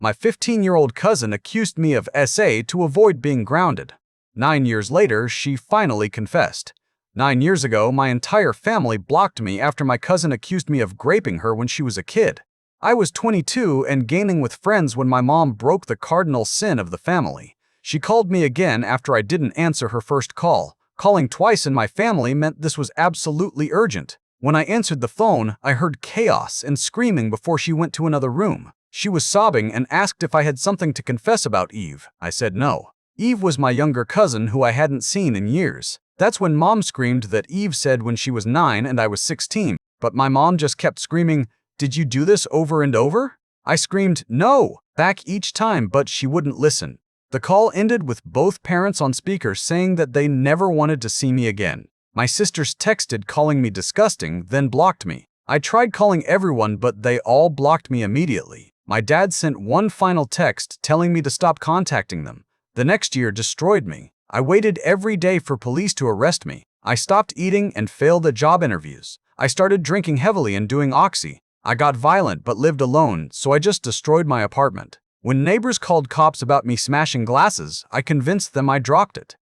My 15-year-old cousin accused me of SA to avoid being grounded. 9 years later, she finally confessed. 9 years ago, my entire family blocked me after my cousin accused me of graping her when she was a kid. I was 22 and gaining with friends when my mom broke the cardinal sin of the family. She called me again after I didn't answer her first call. Calling twice in my family meant this was absolutely urgent. When I answered the phone, I heard chaos and screaming before she went to another room. She was sobbing and asked if I had something to confess about Eve. I said no. Eve was my younger cousin who I hadn't seen in years. That's when Mom screamed that Eve said when she was 9 and I was 16, but my mom just kept screaming, "Did you do this over and over?" I screamed, "No," back each time, but she wouldn't listen. The call ended with both parents on speaker saying that they never wanted to see me again. My sisters texted calling me disgusting, then blocked me. I tried calling everyone, but they all blocked me immediately. My dad sent one final text telling me to stop contacting them. The next year destroyed me. I waited every day for police to arrest me. I stopped eating and failed at job interviews. I started drinking heavily and doing oxy. I got violent but lived alone, so I just destroyed my apartment. When neighbors called cops about me smashing glasses, I convinced them I dropped it.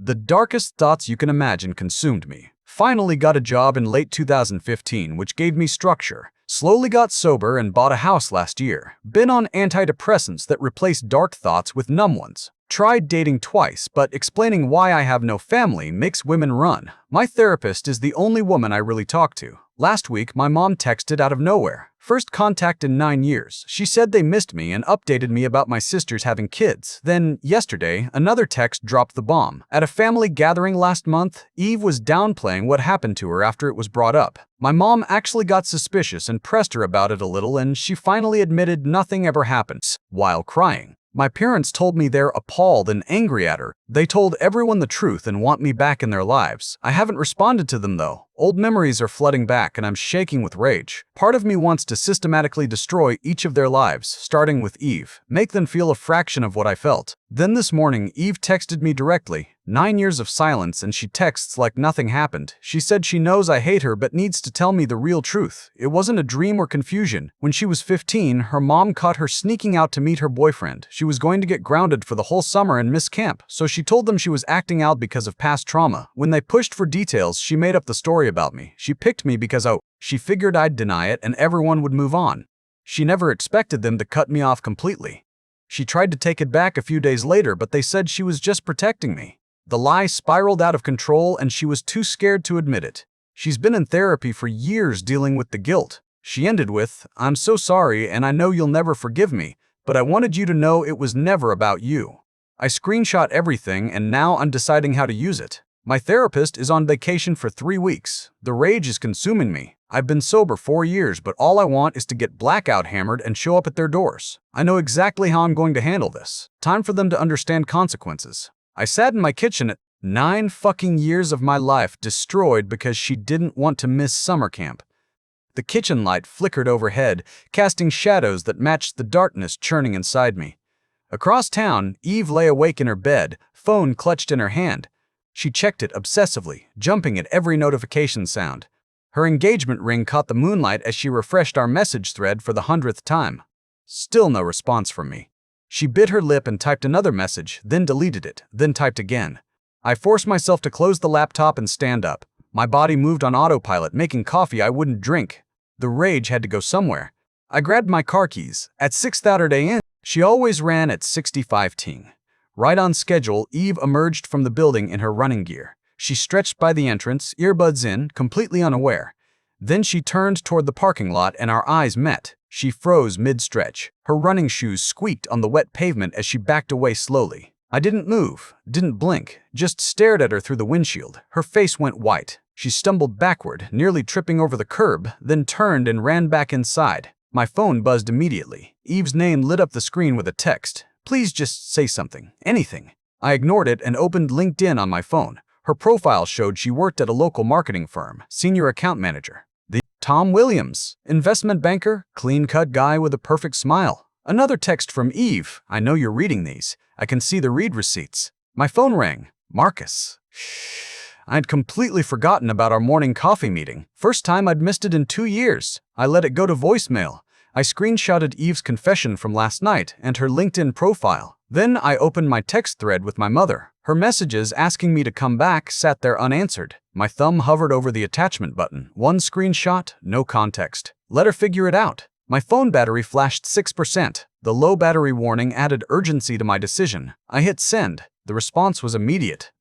The darkest thoughts you can imagine consumed me. Finally got a job in late 2015, which gave me structure. Slowly got sober and bought a house last year. Been on antidepressants that replaced dark thoughts with numb ones. Tried dating twice, but explaining why I have no family makes women run. My therapist is the only woman I really talk to. Last week, my mom texted out of nowhere. First contact in 9 years. She said they missed me and updated me about my sisters having kids. Then, yesterday, another text dropped the bomb. At a family gathering last month, Eve was downplaying what happened to her after it was brought up. My mom actually got suspicious and pressed her about it a little, and she finally admitted nothing ever happened, while crying. My parents told me they're appalled and angry at her. They told everyone the truth and want me back in their lives. I haven't responded to them though. Old memories are flooding back and I'm shaking with rage. Part of me wants to systematically destroy each of their lives, starting with Eve. Make them feel a fraction of what I felt. Then this morning, Eve texted me directly. 9 years of silence and she texts like nothing happened. She said she knows I hate her but needs to tell me the real truth. It wasn't a dream or confusion. When she was 15, her mom caught her sneaking out to meet her boyfriend. She was going to get grounded for the whole summer and miss camp, so she told them she was acting out because of past trauma. When they pushed for details, she made up the story about me. She picked me because, she figured I'd deny it and everyone would move on. She never expected them to cut me off completely. She tried to take it back a few days later, but they said she was just protecting me. The lie spiraled out of control and she was too scared to admit it. She's been in therapy for years dealing with the guilt. She ended with, "I'm so sorry and I know you'll never forgive me, but I wanted you to know it was never about you." I screenshot everything and now I'm deciding how to use it. My therapist is on vacation for 3 weeks. The rage is consuming me. I've been sober 4 years, but all I want is to get blackout hammered and show up at their doors. I know exactly how I'm going to handle this. Time for them to understand consequences. I sat in my kitchen at 9 fucking years of my life destroyed because she didn't want to miss summer camp. The kitchen light flickered overhead, casting shadows that matched the darkness churning inside me. Across town, Eve lay awake in her bed, phone clutched in her hand. She checked it obsessively, jumping at every notification sound. Her engagement ring caught the moonlight as she refreshed our message thread for the 100th time. Still no response from me. She bit her lip and typed another message, then deleted it, then typed again. I forced myself to close the laptop and stand up. My body moved on autopilot, making coffee I wouldn't drink. The rage had to go somewhere. I grabbed my car keys. At 6:30 a.m., she always ran at 65 ting. Right on schedule, Eve emerged from the building in her running gear. She stretched by the entrance, earbuds in, completely unaware. Then she turned toward the parking lot and our eyes met. She froze mid-stretch. Her running shoes squeaked on the wet pavement as she backed away slowly. I didn't move, didn't blink, just stared at her through the windshield. Her face went white. She stumbled backward, nearly tripping over the curb, then turned and ran back inside. My phone buzzed immediately. Eve's name lit up the screen with a text. "Please just say something, anything." I ignored it and opened LinkedIn on my phone. Her profile showed she worked at a local marketing firm, senior account manager. Tom Williams, investment banker, clean-cut guy with a perfect smile. Another text from Eve. "I know you're reading these. I can see the read receipts." My phone rang. Marcus. I'd completely forgotten about our morning coffee meeting. First time I'd missed it in 2 years. I let it go to voicemail. I screenshotted Eve's confession from last night and her LinkedIn profile. Then I opened my text thread with my mother. Her messages asking me to come back sat there unanswered. My thumb hovered over the attachment button. One screenshot, no context. Let her figure it out. My phone battery flashed 6%. The low battery warning added urgency to my decision. I hit send. The response was immediate.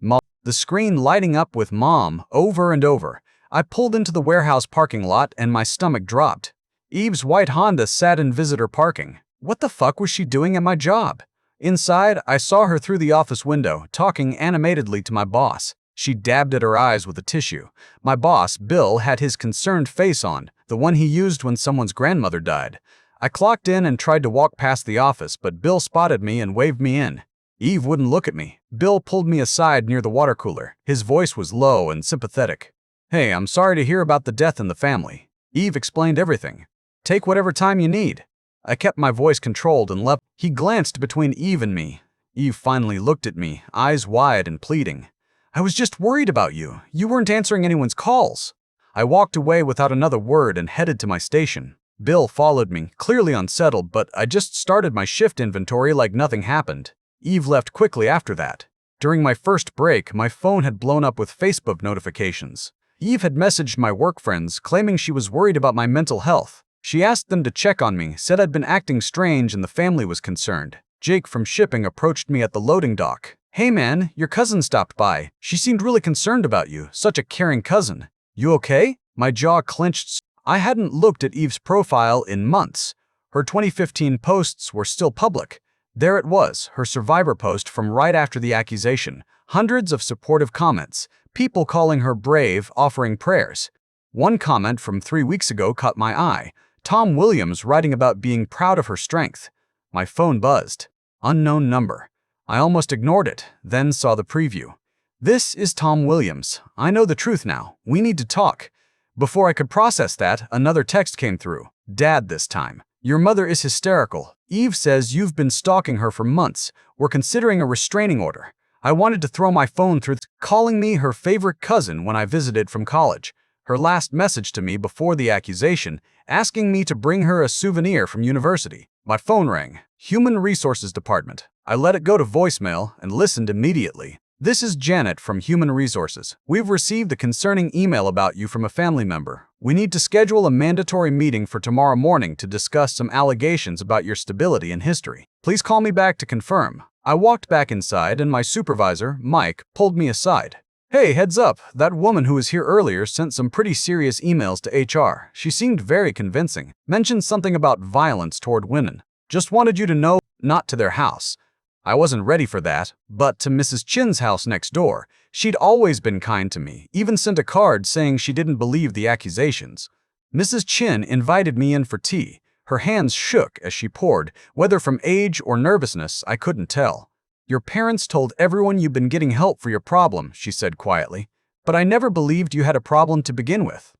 The screen lighting up with "Mom" over and over. I pulled into the warehouse parking lot and my stomach dropped. Eve's white Honda sat in visitor parking. What the fuck was she doing at my job? Inside, I saw her through the office window, talking animatedly to my boss. She dabbed at her eyes with a tissue. My boss, Bill, had his concerned face on, the one he used when someone's grandmother died. I clocked in and tried to walk past the office, but Bill spotted me and waved me in. Eve wouldn't look at me. Bill pulled me aside near the water cooler. His voice was low and sympathetic. "Hey, I'm sorry to hear about the death in the family." Eve explained everything. "Take whatever time you need." I kept my voice controlled and left. He glanced between Eve and me. Eve finally looked at me, eyes wide and pleading. "I was just worried about you. You weren't answering anyone's calls." I walked away without another word and headed to my station. Bill followed me, clearly unsettled, but I just started my shift inventory like nothing happened. Eve left quickly after that. During my first break, my phone had blown up with Facebook notifications. Eve had messaged my work friends, claiming she was worried about my mental health. She asked them to check on me, said I'd been acting strange and the family was concerned. Jake from shipping approached me at the loading dock. "Hey man, your cousin stopped by. She seemed really concerned about you, such a caring cousin. You okay?" My jaw clenched. I hadn't looked at Eve's profile in months. Her 2015 posts were still public. There it was, her survivor post from right after the accusation. Hundreds of supportive comments, people calling her brave, offering prayers. One comment from 3 weeks ago caught my eye. Tom Williams writing about being proud of her strength. My phone buzzed. Unknown number. I almost ignored it, then saw the preview. "This is Tom Williams. I know the truth now. We need to talk." Before I could process that, another text came through. Dad this time. "Your mother is hysterical. Eve says you've been stalking her for months. We're considering a restraining order." I wanted to throw my phone through, calling me her favorite cousin when I visited from college. Her last message to me before the accusation, asking me to bring her a souvenir from university. My phone rang. Human Resources Department. I let it go to voicemail and listened immediately. "This is Janet from Human Resources. We've received a concerning email about you from a family member. We need to schedule a mandatory meeting for tomorrow morning to discuss some allegations about your stability and history. Please call me back to confirm." I walked back inside and my supervisor, Mike, pulled me aside. "Hey, heads up, that woman who was here earlier sent some pretty serious emails to HR. She seemed very convincing. Mentioned something about violence toward women. Just wanted you to know, not to their house." I wasn't ready for that, but to Mrs. Chin's house next door. She'd always been kind to me, even sent a card saying she didn't believe the accusations. Mrs. Chin invited me in for tea. Her hands shook as she poured, whether from age or nervousness, I couldn't tell. "Your parents told everyone you've been getting help for your problem," she said quietly. "But I never believed you had a problem to begin with."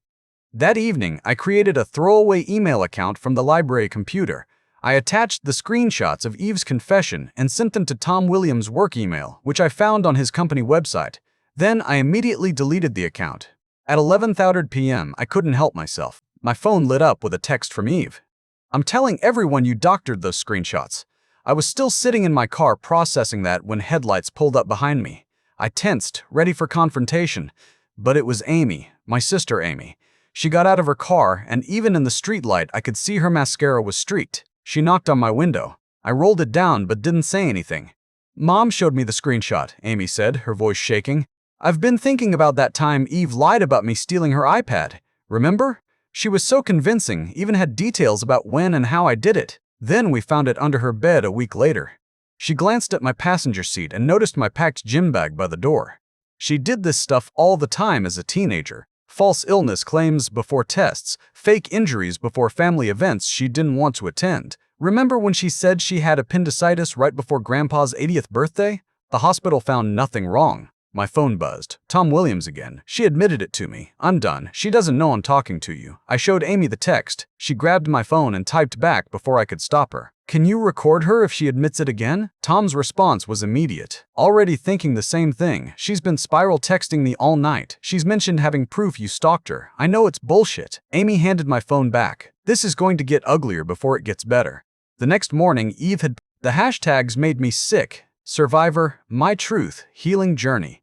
That evening, I created a throwaway email account from the library computer. I attached the screenshots of Eve's confession and sent them to Tom Williams' work email, which I found on his company website. Then I immediately deleted the account. At 11:30 p.m., I couldn't help myself. My phone lit up with a text from Eve. "I'm telling everyone you doctored those screenshots." I was still sitting in my car processing that when headlights pulled up behind me. I tensed, ready for confrontation. But it was Amy, my sister Amy. She got out of her car, and even in the streetlight I could see her mascara was streaked. She knocked on my window. I rolled it down but didn't say anything. "Mom showed me the screenshot," Amy said, her voice shaking. "I've been thinking about that time Eve lied about me stealing her iPad. Remember? She was so convincing, even had details about when and how I did it. Then we found it under her bed a week later." She glanced at my passenger seat and noticed my packed gym bag by the door. She did this stuff all the time as a teenager. False illness claims before tests, fake injuries before family events she didn't want to attend. Remember when she said she had appendicitis right before Grandpa's 80th birthday? The hospital found nothing wrong. My phone buzzed. Tom Williams again. She admitted it to me. "I'm done. She doesn't know I'm talking to you." I showed Amy the text. She grabbed my phone and typed back before I could stop her. "Can you record her if she admits it again?" Tom's response was immediate. "Already thinking the same thing. She's been spiral texting me all night. She's mentioned having proof you stalked her. I know it's bullshit." Amy handed my phone back. This is going to get uglier before it gets better. The next morning, Eve had the hashtags made me sick. Survivor, my truth, healing journey.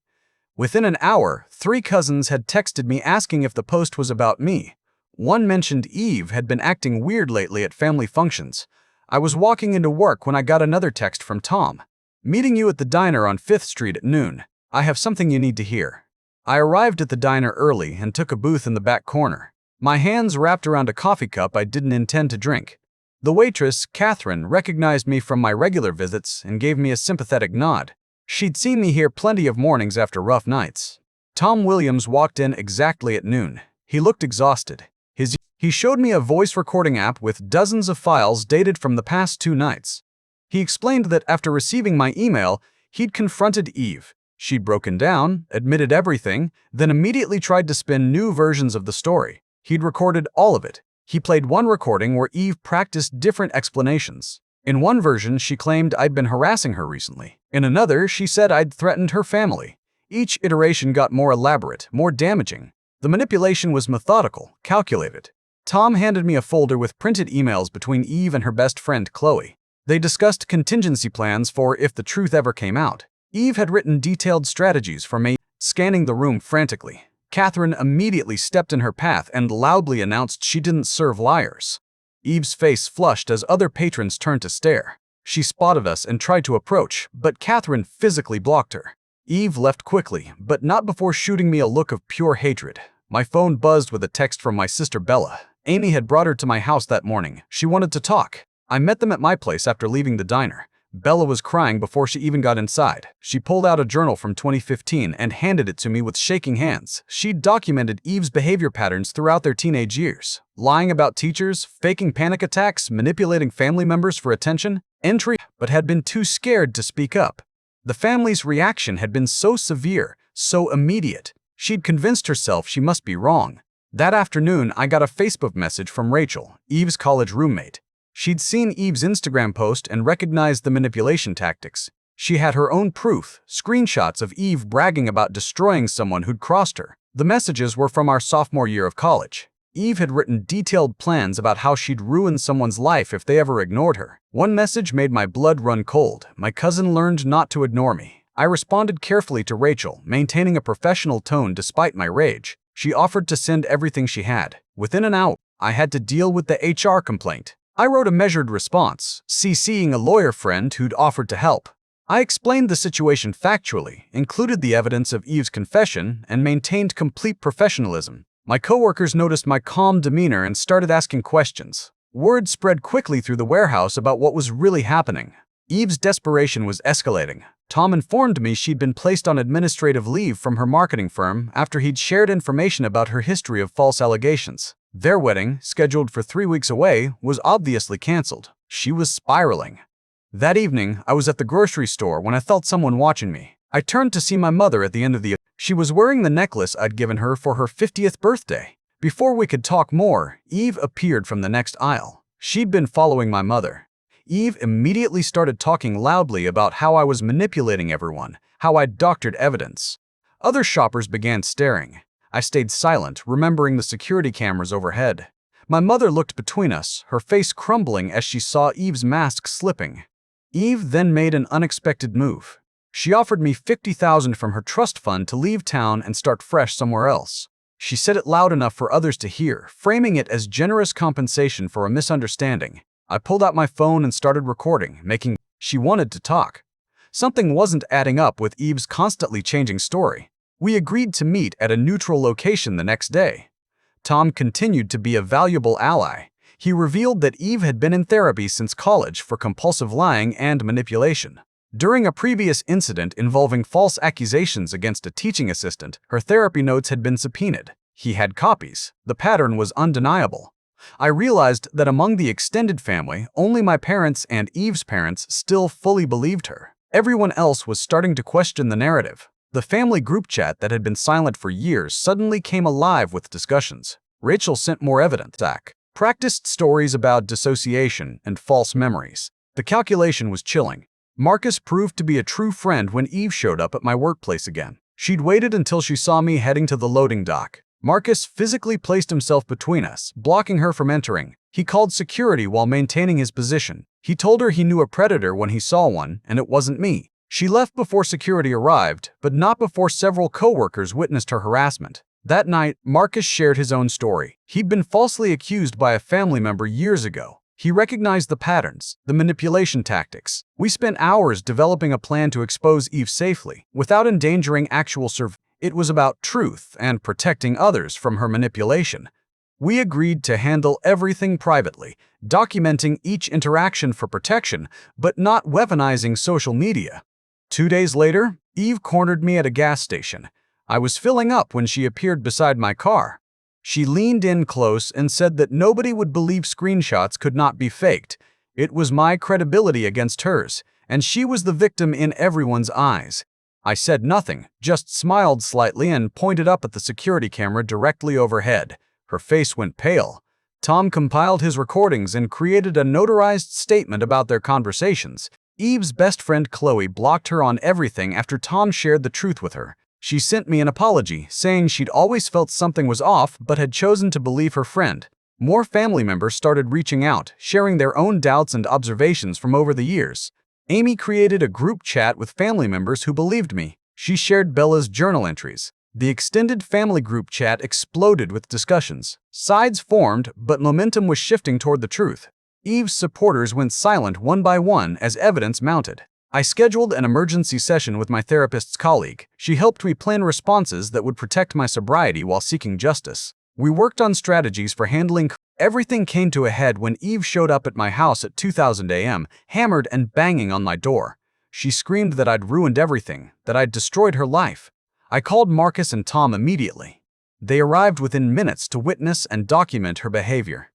Within an hour, 3 cousins had texted me asking if the post was about me. One mentioned Eve had been acting weird lately at family functions. I was walking into work when I got another text from Tom. Meeting you at the diner on 5th Street at noon. I have something you need to hear. I arrived at the diner early and took a booth in the back corner. My hands wrapped around a coffee cup I didn't intend to drink. The waitress, Catherine, recognized me from my regular visits and gave me a sympathetic nod. She'd seen me here plenty of mornings after rough nights. Tom Williams walked in exactly at noon. He looked exhausted. He showed me a voice recording app with dozens of files dated from the past 2 nights. He explained that after receiving my email, he'd confronted Eve. She'd broken down, admitted everything, then immediately tried to spin new versions of the story. He'd recorded all of it. He played one recording where Eve practiced different explanations. In one version, she claimed I'd been harassing her recently. In another, she said I'd threatened her family. Each iteration got more elaborate, more damaging. The manipulation was methodical, calculated. Tom handed me a folder with printed emails between Eve and her best friend, Chloe. They discussed contingency plans for if the truth ever came out. Eve had written detailed strategies for me, scanning the room frantically. Catherine immediately stepped in her path and loudly announced she didn't serve liars. Eve's face flushed as other patrons turned to stare. She spotted us and tried to approach, but Catherine physically blocked her. Eve left quickly, but not before shooting me a look of pure hatred. My phone buzzed with a text from my sister Bella. Amy had brought her to my house that morning. She wanted to talk. I met them at my place after leaving the diner. Bella was crying before she even got inside. She pulled out a journal from 2015 and handed it to me with shaking hands. She'd documented Eve's behavior patterns throughout their teenage years. Lying about teachers, faking panic attacks, manipulating family members for attention, but had been too scared to speak up. The family's reaction had been so severe, so immediate. She'd convinced herself she must be wrong. That afternoon, I got a Facebook message from Rachel, Eve's college roommate. She'd seen Eve's Instagram post and recognized the manipulation tactics. She had her own proof, screenshots of Eve bragging about destroying someone who'd crossed her. The messages were from our sophomore year of college. Eve had written detailed plans about how she'd ruin someone's life if they ever ignored her. One message made my blood run cold. My cousin learned not to ignore me. I responded carefully to Rachel, maintaining a professional tone despite my rage. She offered to send everything she had. Within an hour, I had to deal with the HR complaint. I wrote a measured response, CCing a lawyer friend who'd offered to help. I explained the situation factually, included the evidence of Eve's confession, and maintained complete professionalism. My coworkers noticed my calm demeanor and started asking questions. Word spread quickly through the warehouse about what was really happening. Eve's desperation was escalating. Tom informed me she'd been placed on administrative leave from her marketing firm after he'd shared information about her history of false allegations. Their wedding, scheduled for 3 weeks away, was obviously canceled. She was spiraling. That evening, I was at the grocery store when I felt someone watching me. I turned to see my mother at the end of the. She was wearing the necklace I'd given her for her 50th birthday. Before we could talk more, Eve appeared from the next aisle. She'd been following my mother. Eve immediately started talking loudly about how I was manipulating everyone, how I'd doctored evidence. Other shoppers began staring. I stayed silent, remembering the security cameras overhead. My mother looked between us, her face crumbling as she saw Eve's mask slipping. Eve then made an unexpected move. She offered me $50,000 from her trust fund to leave town and start fresh somewhere else. She said it loud enough for others to hear, framing it as generous compensation for a misunderstanding. I pulled out my phone and started recording, making she wanted to talk. Something wasn't adding up with Eve's constantly changing story. We agreed to meet at a neutral location the next day. Tom continued to be a valuable ally. He revealed that Eve had been in therapy since college for compulsive lying and manipulation. During a previous incident involving false accusations against a teaching assistant, her therapy notes had been subpoenaed. He had copies. The pattern was undeniable. I realized that among the extended family, only my parents and Eve's parents still fully believed her. Everyone else was starting to question the narrative. The family group chat that had been silent for years suddenly came alive with discussions. Rachel sent more evidence. Zach practiced stories about dissociation and false memories. The calculation was chilling. Marcus proved to be a true friend when Eve showed up at my workplace again. She'd waited until she saw me heading to the loading dock. Marcus physically placed himself between us, blocking her from entering. He called security while maintaining his position. He told her he knew a predator when he saw one, and it wasn't me. She left before security arrived, but not before several coworkers witnessed her harassment. That night, Marcus shared his own story. He'd been falsely accused by a family member years ago. He recognized the patterns, the manipulation tactics. We spent hours developing a plan to expose Eve safely, without endangering actual survival. It was about truth and protecting others from her manipulation. We agreed to handle everything privately, documenting each interaction for protection, but not weaponizing social media. 2 days later, Eve cornered me at a gas station. I was filling up when she appeared beside my car. She leaned in close and said that nobody would believe screenshots could not be faked. It was my credibility against hers, and she was the victim in everyone's eyes. I said nothing, just smiled slightly and pointed up at the security camera directly overhead. Her face went pale. Tom compiled his recordings and created a notarized statement about their conversations. Eve's best friend Chloe blocked her on everything after Tom shared the truth with her. She sent me an apology, saying she'd always felt something was off but had chosen to believe her friend. More family members started reaching out, sharing their own doubts and observations from over the years. Amy created a group chat with family members who believed me. She shared Bella's journal entries. The extended family group chat exploded with discussions. Sides formed, but momentum was shifting toward the truth. Eve's supporters went silent one by one as evidence mounted. I scheduled an emergency session with my therapist's colleague. She helped me plan responses that would protect my sobriety while seeking justice. We worked on strategies for handling. Everything came to a head when Eve showed up at my house at 2:00 a.m., hammered and banging on my door. She screamed that I'd ruined everything, that I'd destroyed her life. I called Marcus and Tom immediately. They arrived within minutes to witness and document her behavior.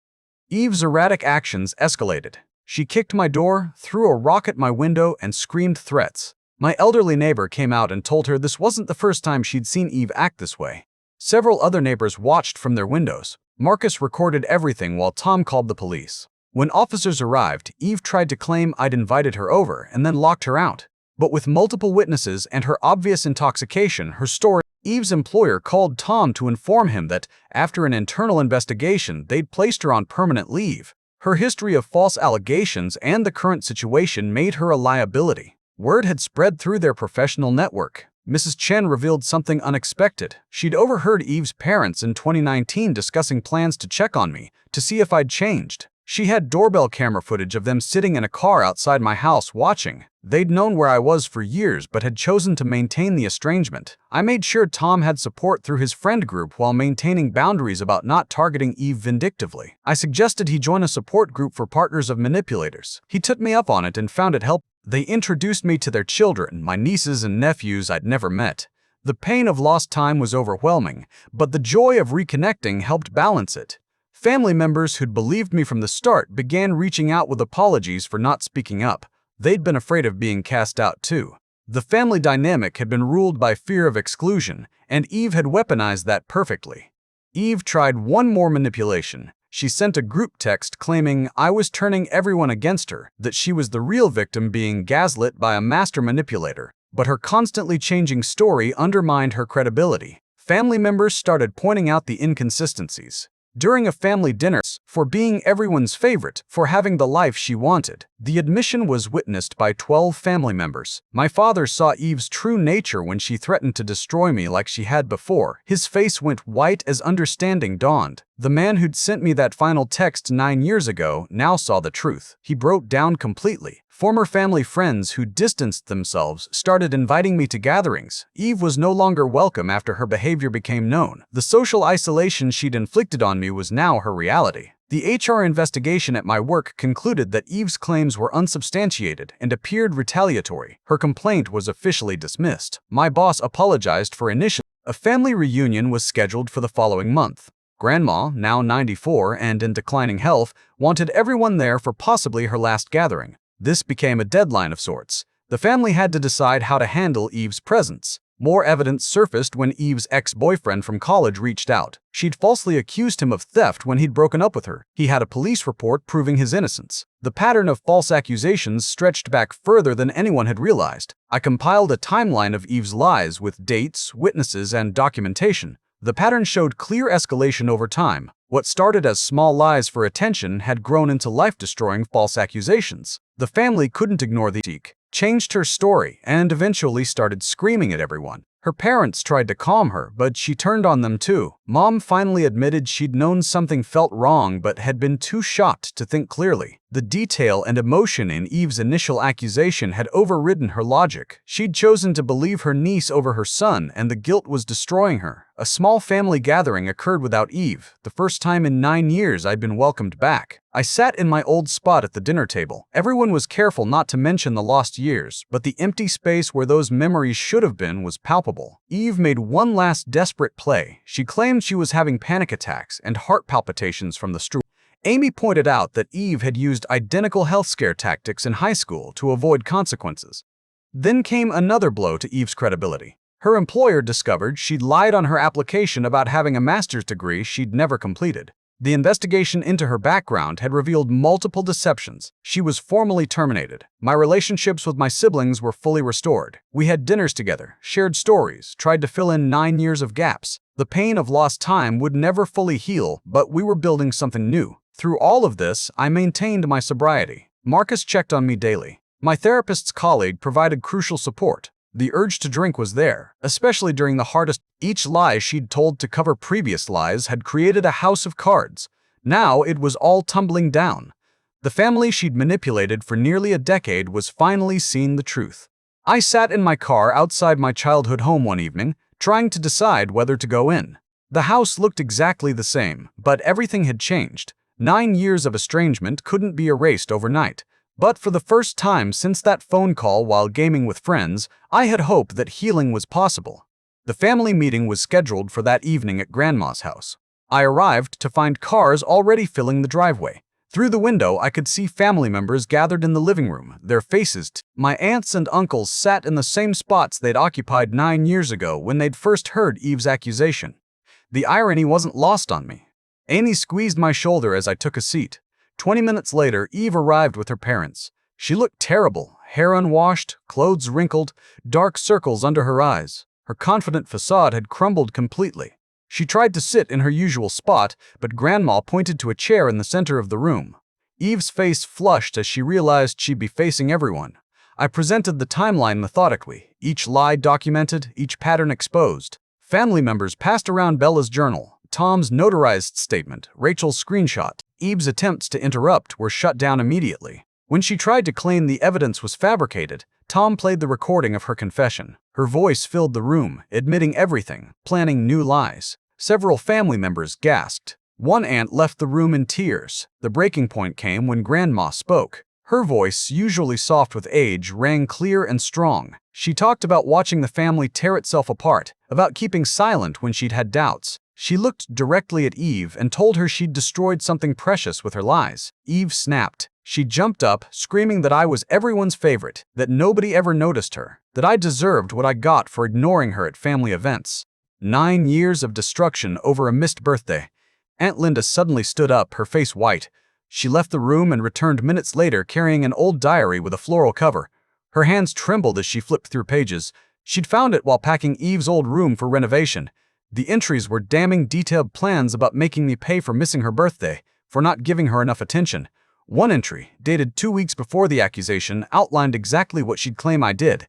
Eve's erratic actions escalated. She kicked my door, threw a rock at my window, and screamed threats. My elderly neighbor came out and told her this wasn't the first time she'd seen Eve act this way. Several other neighbors watched from their windows. Marcus recorded everything while Tom called the police. When officers arrived, Eve tried to claim I'd invited her over and then locked her out. But with multiple witnesses and her obvious intoxication, her story. Eve's employer called Tom to inform him that, after an internal investigation, they'd placed her on permanent leave. Her history of false allegations and the current situation made her a liability. Word had spread through their professional network. Mrs. Chen revealed something unexpected. She'd overheard Eve's parents in 2019 discussing plans to check on me, to see if I'd changed. She had doorbell camera footage of them sitting in a car outside my house watching. They'd known where I was for years but had chosen to maintain the estrangement. I made sure Tom had support through his friend group while maintaining boundaries about not targeting Eve vindictively. I suggested he join a support group for partners of manipulators. He took me up on it and found it helpful. They introduced me to their children, my nieces and nephews I'd never met. The pain of lost time was overwhelming, but the joy of reconnecting helped balance it. Family members who'd believed me from the start began reaching out with apologies for not speaking up. They'd been afraid of being cast out too. The family dynamic had been ruled by fear of exclusion, and Eve had weaponized that perfectly. Eve tried one more manipulation. She sent a group text claiming I was turning everyone against her, that she was the real victim being gaslit by a master manipulator. But her constantly changing story undermined her credibility. Family members started pointing out the inconsistencies. During a family dinner, for being everyone's favorite, for having the life she wanted, the admission was witnessed by 12 family members. My father saw Eve's true nature when she threatened to destroy me like she had before. His face went white as understanding dawned. The man who'd sent me that final text 9 years ago now saw the truth. He broke down completely. Former family friends who distanced themselves started inviting me to gatherings. Eve was no longer welcome after her behavior became known. The social isolation she'd inflicted on me was now her reality. The HR investigation at my work concluded that Eve's claims were unsubstantiated and appeared retaliatory. Her complaint was officially dismissed. My boss apologized for initiating. A family reunion was scheduled for the following month. Grandma, now 94 and in declining health, wanted everyone there for possibly her last gathering. This became a deadline of sorts. The family had to decide how to handle Eve's presence. More evidence surfaced when Eve's ex-boyfriend from college reached out. She'd falsely accused him of theft when he'd broken up with her. He had a police report proving his innocence. The pattern of false accusations stretched back further than anyone had realized. I compiled a timeline of Eve's lies with dates, witnesses, and documentation. The pattern showed clear escalation over time. What started as small lies for attention had grown into life-destroying false accusations. The family couldn't ignore the leak, changed her story, and eventually started screaming at everyone. Her parents tried to calm her, but she turned on them too. Mom finally admitted she'd known something felt wrong but had been too shocked to think clearly. The detail and emotion in Eve's initial accusation had overridden her logic. She'd chosen to believe her niece over her son, and the guilt was destroying her. A small family gathering occurred without Eve, the first time in 9 years I'd been welcomed back. I sat in my old spot at the dinner table. Everyone was careful not to mention the lost years, but the empty space where those memories should have been was palpable. Eve made one last desperate play. She claimed she was having panic attacks and heart palpitations from the stress. Amy pointed out that Eve had used identical health scare tactics in high school to avoid consequences. Then came another blow to Eve's credibility. Her employer discovered she'd lied on her application about having a master's degree she'd never completed. The investigation into her background had revealed multiple deceptions. She was formally terminated. My relationships with my siblings were fully restored. We had dinners together, shared stories, tried to fill in 9 years of gaps. The pain of lost time would never fully heal, but we were building something new. Through all of this, I maintained my sobriety. Marcus checked on me daily. My therapist's colleague provided crucial support. The urge to drink was there, especially during the hardest. Each lie she'd told to cover previous lies had created a house of cards. Now it was all tumbling down. The family she'd manipulated for nearly a decade was finally seeing the truth. I sat in my car outside my childhood home one evening, trying to decide whether to go in. The house looked exactly the same, but everything had changed. 9 years of estrangement couldn't be erased overnight. But for the first time since that phone call while gaming with friends, I had hoped that healing was possible. The family meeting was scheduled for that evening at Grandma's house. I arrived to find cars already filling the driveway. Through the window, I could see family members gathered in the living room, their faces. My aunts and uncles sat in the same spots they'd occupied 9 years ago when they'd first heard Eve's accusation. The irony wasn't lost on me. Amy squeezed my shoulder as I took a seat. 20 minutes later, Eve arrived with her parents. She looked terrible, hair unwashed, clothes wrinkled, dark circles under her eyes. Her confident facade had crumbled completely. She tried to sit in her usual spot, but Grandma pointed to a chair in the center of the room. Eve's face flushed as she realized she'd be facing everyone. I presented the timeline methodically, each lie documented, each pattern exposed. Family members passed around Bella's journal, Tom's notarized statement, Rachel's screenshot. Eve's attempts to interrupt were shut down immediately. When she tried to claim the evidence was fabricated, Tom played the recording of her confession. Her voice filled the room, admitting everything, planning new lies. Several family members gasped. One aunt left the room in tears. The breaking point came when Grandma spoke. Her voice, usually soft with age, rang clear and strong. She talked about watching the family tear itself apart, about keeping silent when she'd had doubts. She looked directly at Eve and told her she'd destroyed something precious with her lies. Eve snapped. She jumped up, screaming that I was everyone's favorite, that nobody ever noticed her, that I deserved what I got for ignoring her at family events. 9 years of destruction over a missed birthday. Aunt Linda suddenly stood up, her face white. She left the room and returned minutes later carrying an old diary with a floral cover. Her hands trembled as she flipped through pages. She'd found it while packing Eve's old room for renovation. The entries were damning detailed plans about making me pay for missing her birthday, for not giving her enough attention. One entry, dated 2 weeks before the accusation, outlined exactly what she'd claim I did.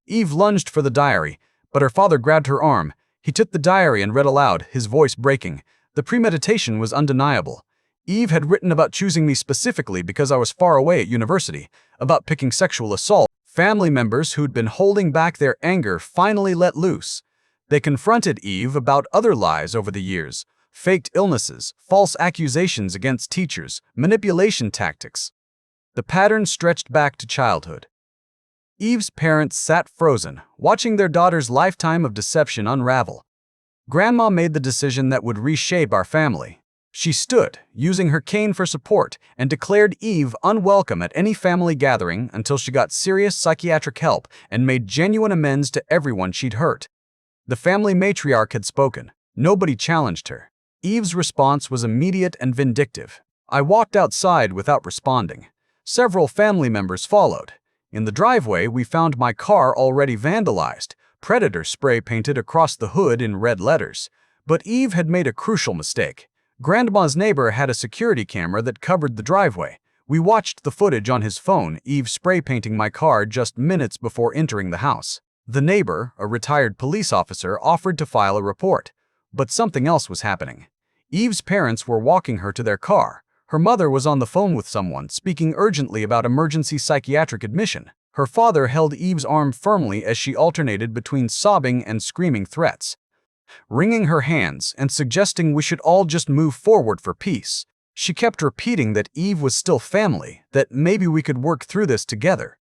Eve lunged for the diary, but her father grabbed her arm. He took the diary and read aloud, his voice breaking. The premeditation was undeniable. Eve had written about choosing me specifically because I was far away at university, about picking sexual assault. Family members who'd been holding back their anger finally let loose. They confronted Eve about other lies over the years, faked illnesses, false accusations against teachers, manipulation tactics. The pattern stretched back to childhood. Eve's parents sat frozen, watching their daughter's lifetime of deception unravel. Grandma made the decision that would reshape our family. She stood, using her cane for support, and declared Eve unwelcome at any family gathering until she got serious psychiatric help and made genuine amends to everyone she'd hurt. The family matriarch had spoken. Nobody challenged her. Eve's response was immediate and vindictive. I walked outside without responding. Several family members followed. In the driveway, we found my car already vandalized, Predator spray painted across the hood in red letters. But Eve had made a crucial mistake. Grandma's neighbor had a security camera that covered the driveway. We watched the footage on his phone, Eve spray painting my car just minutes before entering the house. The neighbor, a retired police officer, offered to file a report. But something else was happening. Eve's parents were walking her to their car. Her mother was on the phone with someone, speaking urgently about emergency psychiatric admission. Her father held Eve's arm firmly as she alternated between sobbing and screaming threats, wringing her hands and suggesting we should all just move forward for peace. She kept repeating that Eve was still family, that maybe we could work through this together.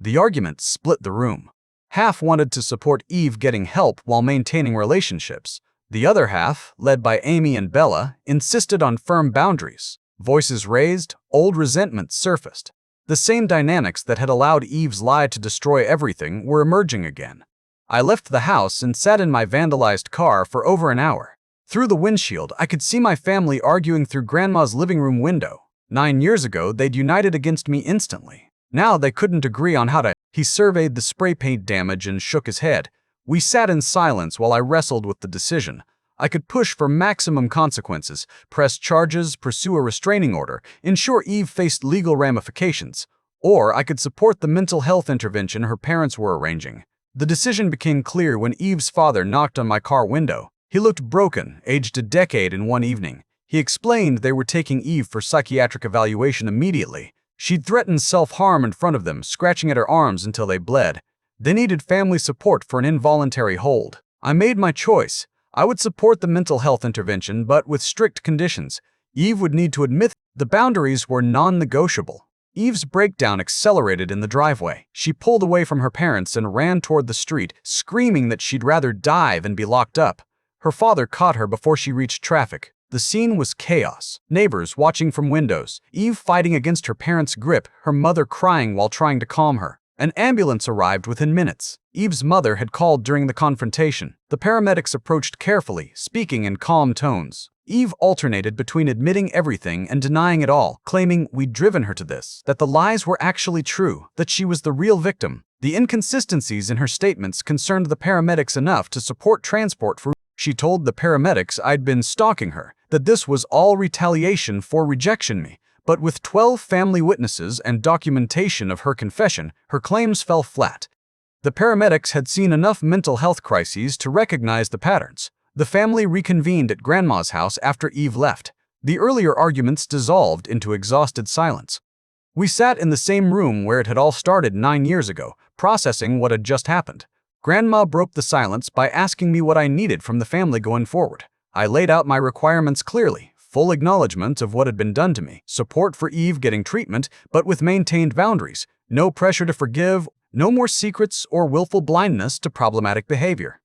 The argument split the room. Half wanted to support Eve getting help while maintaining relationships. The other half, led by Amy and Bella, insisted on firm boundaries. Voices raised, old resentments surfaced. The same dynamics that had allowed Eve's lie to destroy everything were emerging again. I left the house and sat in my vandalized car for over an hour. Through the windshield, I could see my family arguing through Grandma's living room window. 9 years ago, they'd united against me instantly. Now they couldn't agree on how to. He surveyed the spray paint damage and shook his head. We sat in silence while I wrestled with the decision. I could push for maximum consequences, press charges, pursue a restraining order, ensure Eve faced legal ramifications, or I could support the mental health intervention her parents were arranging. The decision became clear when Eve's father knocked on my car window. He looked broken, aged a decade in one evening. He explained they were taking Eve for psychiatric evaluation immediately. She'd threatened self-harm in front of them, scratching at her arms until they bled. They needed family support for an involuntary hold. I made my choice. I would support the mental health intervention, but with strict conditions. Eve would need to admit the boundaries were non-negotiable. Eve's breakdown accelerated in the driveway. She pulled away from her parents and ran toward the street, screaming that she'd rather die than be locked up. Her father caught her before she reached traffic. The scene was chaos. Neighbors watching from windows, Eve fighting against her parents' grip, her mother crying while trying to calm her. An ambulance arrived within minutes. Eve's mother had called during the confrontation. The paramedics approached carefully, speaking in calm tones. Eve alternated between admitting everything and denying it all, claiming we'd driven her to this, that the lies were actually true, that she was the real victim. The inconsistencies in her statements concerned the paramedics enough to support transport for. She told the paramedics I'd been stalking her, that this was all retaliation for rejection me. But with 12 family witnesses and documentation of her confession, her claims fell flat. The paramedics had seen enough mental health crises to recognize the patterns. The family reconvened at Grandma's house after Eve left. The earlier arguments dissolved into exhausted silence. We sat in the same room where it had all started 9 years ago, processing what had just happened. Grandma broke the silence by asking me what I needed from the family going forward. I laid out my requirements clearly, full acknowledgement of what had been done to me, support for Eve getting treatment, but with maintained boundaries, no pressure to forgive, no more secrets or willful blindness to problematic behavior.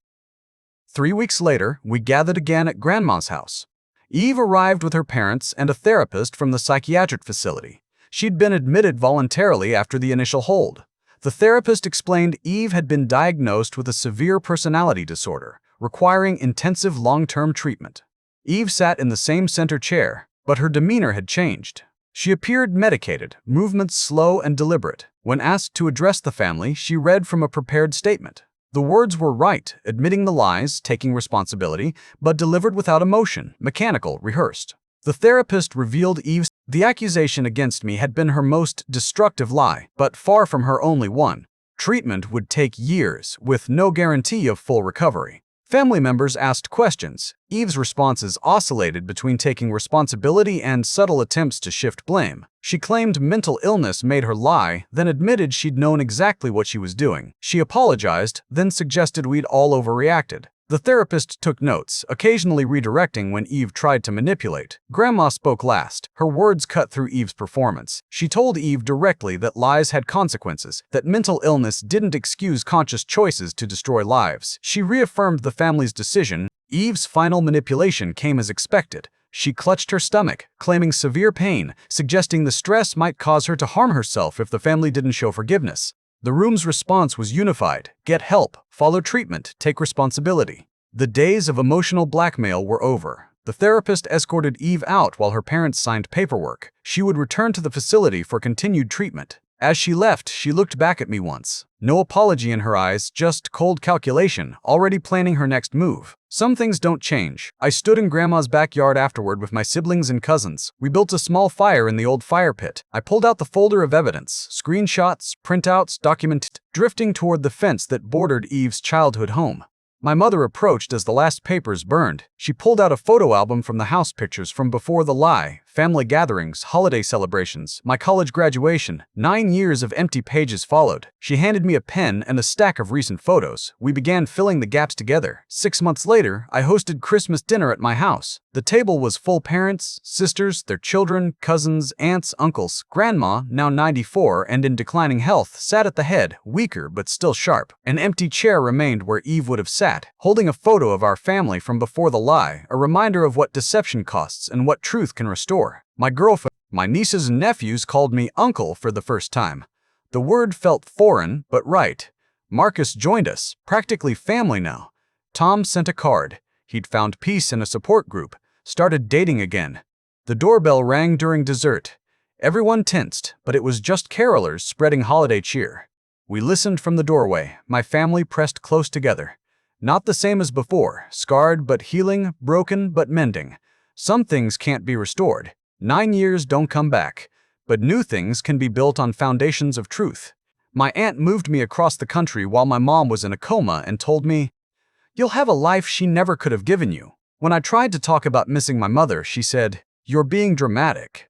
3 weeks later, we gathered again at Grandma's house. Eve arrived with her parents and a therapist from the psychiatric facility. She'd been admitted voluntarily after the initial hold. The therapist explained Eve had been diagnosed with a severe personality disorder, requiring intensive long-term treatment. Eve sat in the same center chair, but her demeanor had changed. She appeared medicated, movements slow and deliberate. When asked to address the family, she read from a prepared statement. The words were right, admitting the lies, taking responsibility, but delivered without emotion, mechanical, rehearsed. The therapist revealed the accusation against me had been her most destructive lie, but far from her only one. Treatment would take years, with no guarantee of full recovery. Family members asked questions. Eve's responses oscillated between taking responsibility and subtle attempts to shift blame. She claimed mental illness made her lie, then admitted she'd known exactly what she was doing. She apologized, then suggested we'd all overreacted. The therapist took notes, occasionally redirecting when Eve tried to manipulate. Grandma spoke last. Her words cut through Eve's performance. She told Eve directly that lies had consequences, that mental illness didn't excuse conscious choices to destroy lives. She reaffirmed the family's decision. Eve's final manipulation came as expected. She clutched her stomach, claiming severe pain, suggesting the stress might cause her to harm herself if the family didn't show forgiveness. The room's response was unified: get help, follow treatment, take responsibility. The days of emotional blackmail were over. The therapist escorted Eve out while her parents signed paperwork. She would return to the facility for continued treatment. As she left, she looked back at me once. No apology in her eyes, just cold calculation, already planning her next move. Some things don't change. I stood in Grandma's backyard afterward with my siblings and cousins. We built a small fire in the old fire pit. I pulled out the folder of evidence, screenshots, printouts, documents, drifting toward the fence that bordered Eve's childhood home. My mother approached as the last papers burned. She pulled out a photo album from the house, pictures from before the lie, family gatherings, holiday celebrations, my college graduation. 9 years of empty pages followed. She handed me a pen and a stack of recent photos. We began filling the gaps together. 6 months later, I hosted Christmas dinner at my house. The table was full: parents, sisters, their children, cousins, aunts, uncles. Grandma, now 94 and in declining health, sat at the head, weaker but still sharp. An empty chair remained where Eve would have sat, holding a photo of our family from before the lie, a reminder of what deception costs and what truth can restore. My girlfriend, my nieces and nephews called me uncle for the first time. The word felt foreign, but right. Marcus joined us, practically family now. Tom sent a card. He'd found peace in a support group, started dating again. The doorbell rang during dessert. Everyone tensed, but it was just carolers spreading holiday cheer. We listened from the doorway, my family pressed close together. Not the same as before, scarred but healing, broken but mending. Some things can't be restored. 9 years don't come back, but new things can be built on foundations of truth. My aunt moved me across the country while my mom was in a coma and told me, "You'll have a life she never could have given you." When I tried to talk about missing my mother, she said, "You're being dramatic."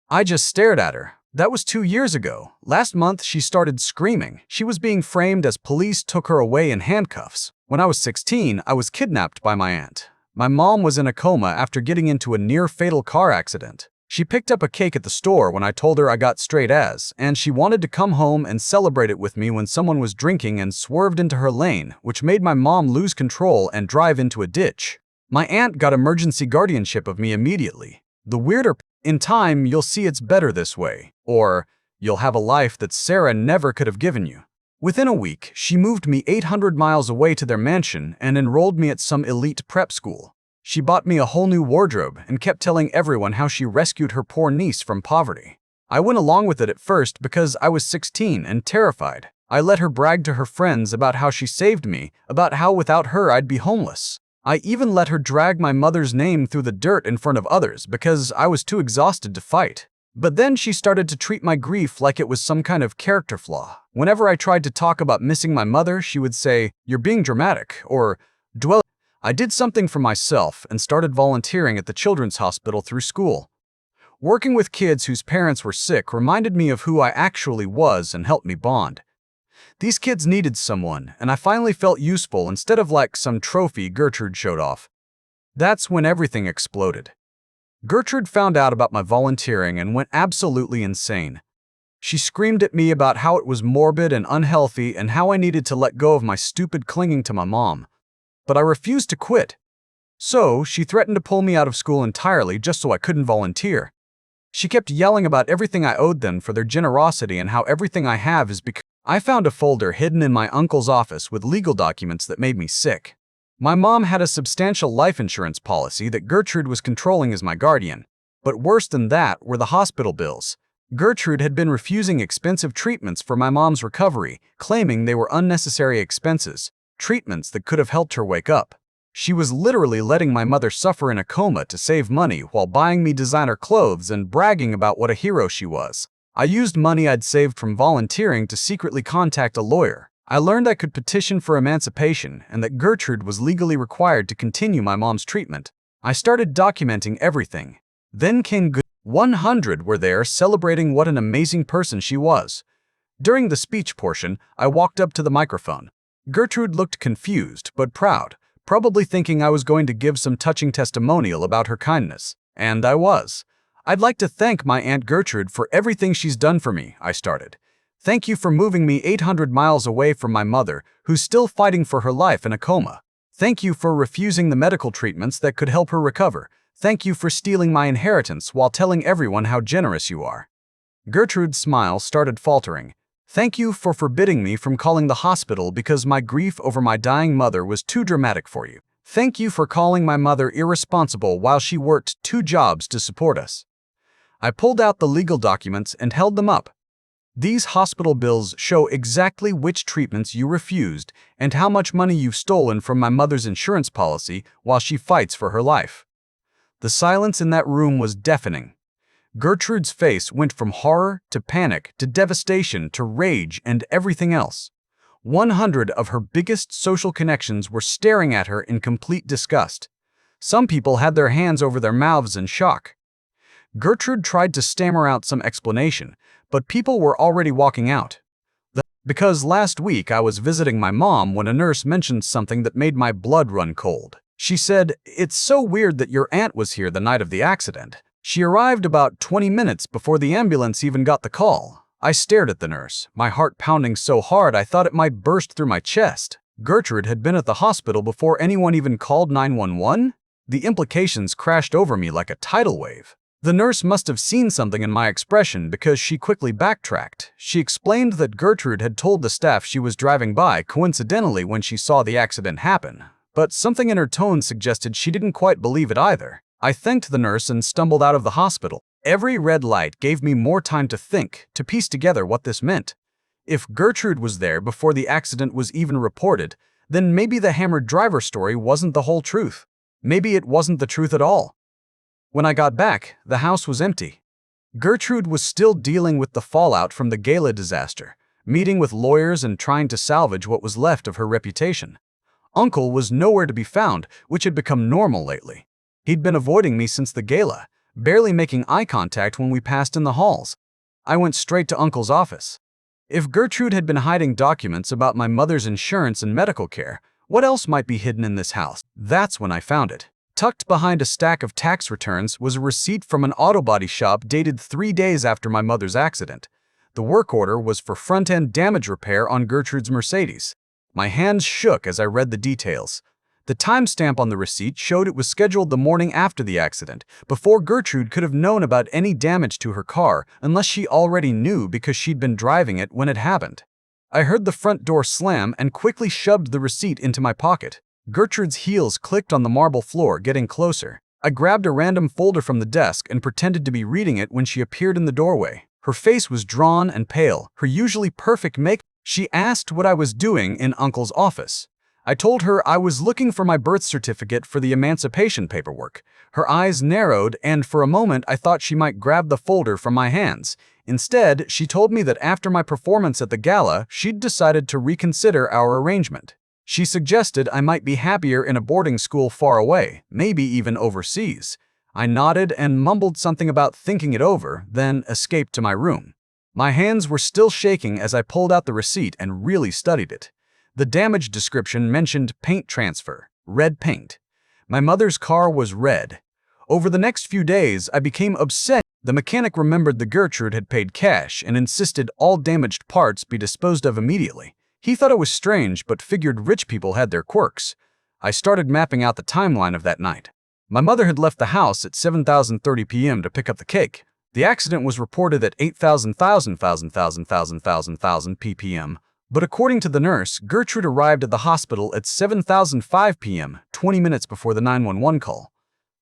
I just stared at her. That was 2 years ago. Last month, she started screaming. She was being framed as police took her away in handcuffs. When I was 16, I was kidnapped by my aunt. My mom was in a coma after getting into a near-fatal car accident. She picked up a cake at the store when I told her I got straight A's, and she wanted to come home and celebrate it with me when someone was drinking and swerved into her lane, which made my mom lose control and drive into a ditch. My aunt got emergency guardianship of me immediately. The weirder, "In time, you'll see it's better this way," or "You'll have a life that Sarah never could have given you." Within a week, she moved me 800 miles away to their mansion and enrolled me at some elite prep school. She bought me a whole new wardrobe and kept telling everyone how she rescued her poor niece from poverty. I went along with it at first because I was 16 and terrified. I let her brag to her friends about how she saved me, about how without her I'd be homeless. I even let her drag my mother's name through the dirt in front of others because I was too exhausted to fight. But then she started to treat my grief like it was some kind of character flaw. Whenever I tried to talk about missing my mother, she would say, "You're being dramatic," or "dwell." I did something for myself and started volunteering at the children's hospital through school. Working with kids whose parents were sick reminded me of who I actually was and helped me bond. These kids needed someone, and I finally felt useful instead of like some trophy Gertrude showed off. That's when everything exploded. Gertrude found out about my volunteering and went absolutely insane. She screamed at me about how it was morbid and unhealthy and how I needed to let go of my stupid clinging to my mom. But I refused to quit. So she threatened to pull me out of school entirely just so I couldn't volunteer. She kept yelling about everything I owed them for their generosity and how everything I have is because I found a folder hidden in my uncle's office with legal documents that made me sick. My mom had a substantial life insurance policy that Gertrude was controlling as my guardian. But worse than that were the hospital bills. Gertrude had been refusing expensive treatments for my mom's recovery, claiming they were unnecessary expenses, treatments that could have helped her wake up. She was literally letting my mother suffer in a coma to save money while buying me designer clothes and bragging about what a hero she was. I used money I'd saved from volunteering to secretly contact a lawyer. I learned I could petition for emancipation and that Gertrude was legally required to continue my mom's treatment. I started documenting everything. Then came 100 were there celebrating what an amazing person she was. During the speech portion, I walked up to the microphone. Gertrude looked confused but proud, probably thinking I was going to give some touching testimonial about her kindness. And I was. "I'd like to thank my Aunt Gertrude for everything she's done for me," I started. "Thank you for moving me 800 miles away from my mother, who's still fighting for her life in a coma. Thank you for refusing the medical treatments that could help her recover. Thank you for stealing my inheritance while telling everyone how generous you are." Gertrude's smile started faltering. "Thank you for forbidding me from calling the hospital because my grief over my dying mother was too dramatic for you. Thank you for calling my mother irresponsible while she worked 2 jobs to support us." I pulled out the legal documents and held them up. These hospital bills show exactly which treatments you refused and how much money you've stolen from my mother's insurance policy while she fights for her life." The silence in that room was deafening. Gertrude's face went from horror to panic to devastation to rage and everything else. 100 of her biggest social connections were staring at her in complete disgust. Some people had their hands over their mouths in shock. Gertrude tried to stammer out some explanation, but people were already walking out. Because last week I was visiting my mom when a nurse mentioned something that made my blood run cold. She said, "It's so weird that your aunt was here the night of the accident. She arrived about 20 minutes before the ambulance even got the call." I stared at the nurse, my heart pounding so hard I thought it might burst through my chest. Gertrude had been at the hospital before anyone even called 911? The implications crashed over me like a tidal wave. The nurse must have seen something in my expression because she quickly backtracked. She explained that Gertrude had told the staff she was driving by coincidentally when she saw the accident happen, but something in her tone suggested she didn't quite believe it either. I thanked the nurse and stumbled out of the hospital. Every red light gave me more time to think, to piece together what this meant. If Gertrude was there before the accident was even reported, then maybe the hammered driver story wasn't the whole truth. Maybe it wasn't the truth at all. When I got back, the house was empty. Gertrude was still dealing with the fallout from the gala disaster, meeting with lawyers and trying to salvage what was left of her reputation. Uncle was nowhere to be found, which had become normal lately. He'd been avoiding me since the gala, barely making eye contact when we passed in the halls. I went straight to Uncle's office. If Gertrude had been hiding documents about my mother's insurance and medical care, what else might be hidden in this house? That's when I found it. Tucked behind a stack of tax returns was a receipt from an auto body shop dated 3 days after my mother's accident. The work order was for front-end damage repair on Gertrude's Mercedes. My hands shook as I read the details. The timestamp on the receipt showed it was scheduled the morning after the accident, before Gertrude could have known about any damage to her car unless she already knew because she'd been driving it when it happened. I heard the front door slam and quickly shoved the receipt into my pocket. Gertrude's heels clicked on the marble floor, getting closer. I grabbed a random folder from the desk and pretended to be reading it when she appeared in the doorway. Her face was drawn and pale, her usually perfect makeup. She asked what I was doing in Uncle's office. I told her I was looking for my birth certificate for the emancipation paperwork. Her eyes narrowed, and for a moment I thought she might grab the folder from my hands. Instead, she told me that after my performance at the gala, she'd decided to reconsider our arrangement. She suggested I might be happier in a boarding school far away, maybe even overseas. I nodded and mumbled something about thinking it over, then escaped to my room. My hands were still shaking as I pulled out the receipt and really studied it. The damage description mentioned paint transfer, red paint. My mother's car was red. Over the next few days, I became obsessed. The mechanic remembered that Gertrude had paid cash and insisted all damaged parts be disposed of immediately. He thought it was strange, but figured rich people had their quirks. I started mapping out the timeline of that night. My mother had left the house at 7:30 p.m. to pick up the cake. The accident was reported at 8,000 ppm. But according to the nurse, Gertrude arrived at the hospital at 7:05 p.m., 20 minutes before the 911 call.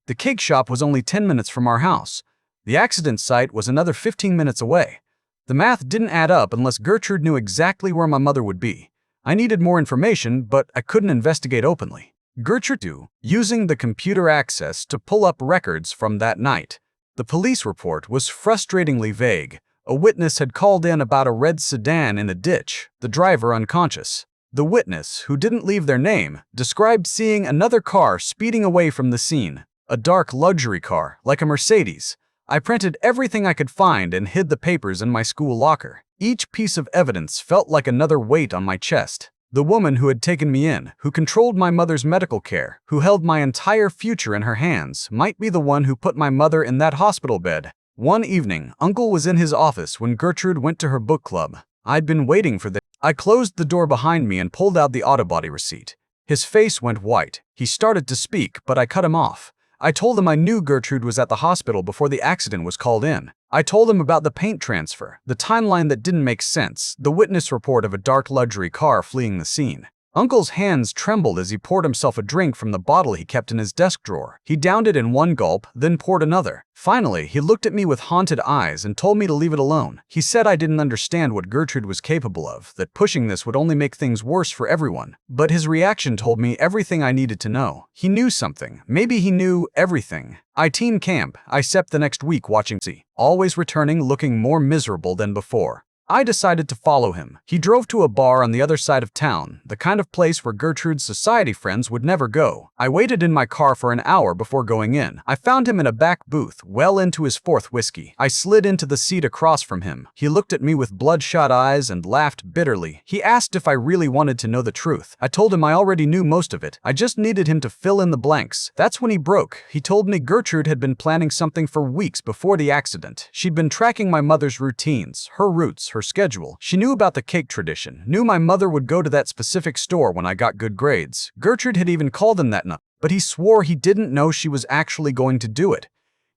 The cake shop was only 10 minutes from our house. The accident site was another 15 minutes away. The math didn't add up unless Gertrude knew exactly where my mother would be. I needed more information, but I couldn't investigate openly. Gertrude, using the computer access to pull up records from that night. The police report was frustratingly vague. A witness had called in about a red sedan in a ditch, the driver unconscious. The witness, who didn't leave their name, described seeing another car speeding away from the scene, a dark luxury car, like a Mercedes. I printed everything I could find and hid the papers in my school locker. Each piece of evidence felt like another weight on my chest. The woman who had taken me in, who controlled my mother's medical care, who held my entire future in her hands, might be the one who put my mother in that hospital bed. One evening, Uncle was in his office when Gertrude went to her book club. I'd been waiting for this. I closed the door behind me and pulled out the auto body receipt. His face went white. He started to speak, but I cut him off. I told him I knew Gertrude was at the hospital before the accident was called in. I told him about the paint transfer, the timeline that didn't make sense, the witness report of a dark luxury car fleeing the scene. Uncle's hands trembled as he poured himself a drink from the bottle he kept in his desk drawer. He downed it in one gulp, then poured another. Finally, he looked at me with haunted eyes and told me to leave it alone. He said I didn't understand what Gertrude was capable of, that pushing this would only make things worse for everyone. But his reaction told me everything I needed to know. He knew something. Maybe he knew everything. I teen camp. I slept the next week watching C, always returning looking more miserable than before. I decided to follow him. He drove to a bar on the other side of town, the kind of place where Gertrude's society friends would never go. I waited in my car for an hour before going in. I found him in a back booth, well into his fourth whiskey. I slid into the seat across from him. He looked at me with bloodshot eyes and laughed bitterly. He asked if I really wanted to know the truth. I told him I already knew most of it. I just needed him to fill in the blanks. That's when he broke. He told me Gertrude had been planning something for weeks before the accident. She'd been tracking my mother's routines, her routes, her schedule. She knew about the cake tradition, knew my mother would go to that specific store when I got good grades. Gertrude had even called him that night, but he swore he didn't know she was actually going to do it.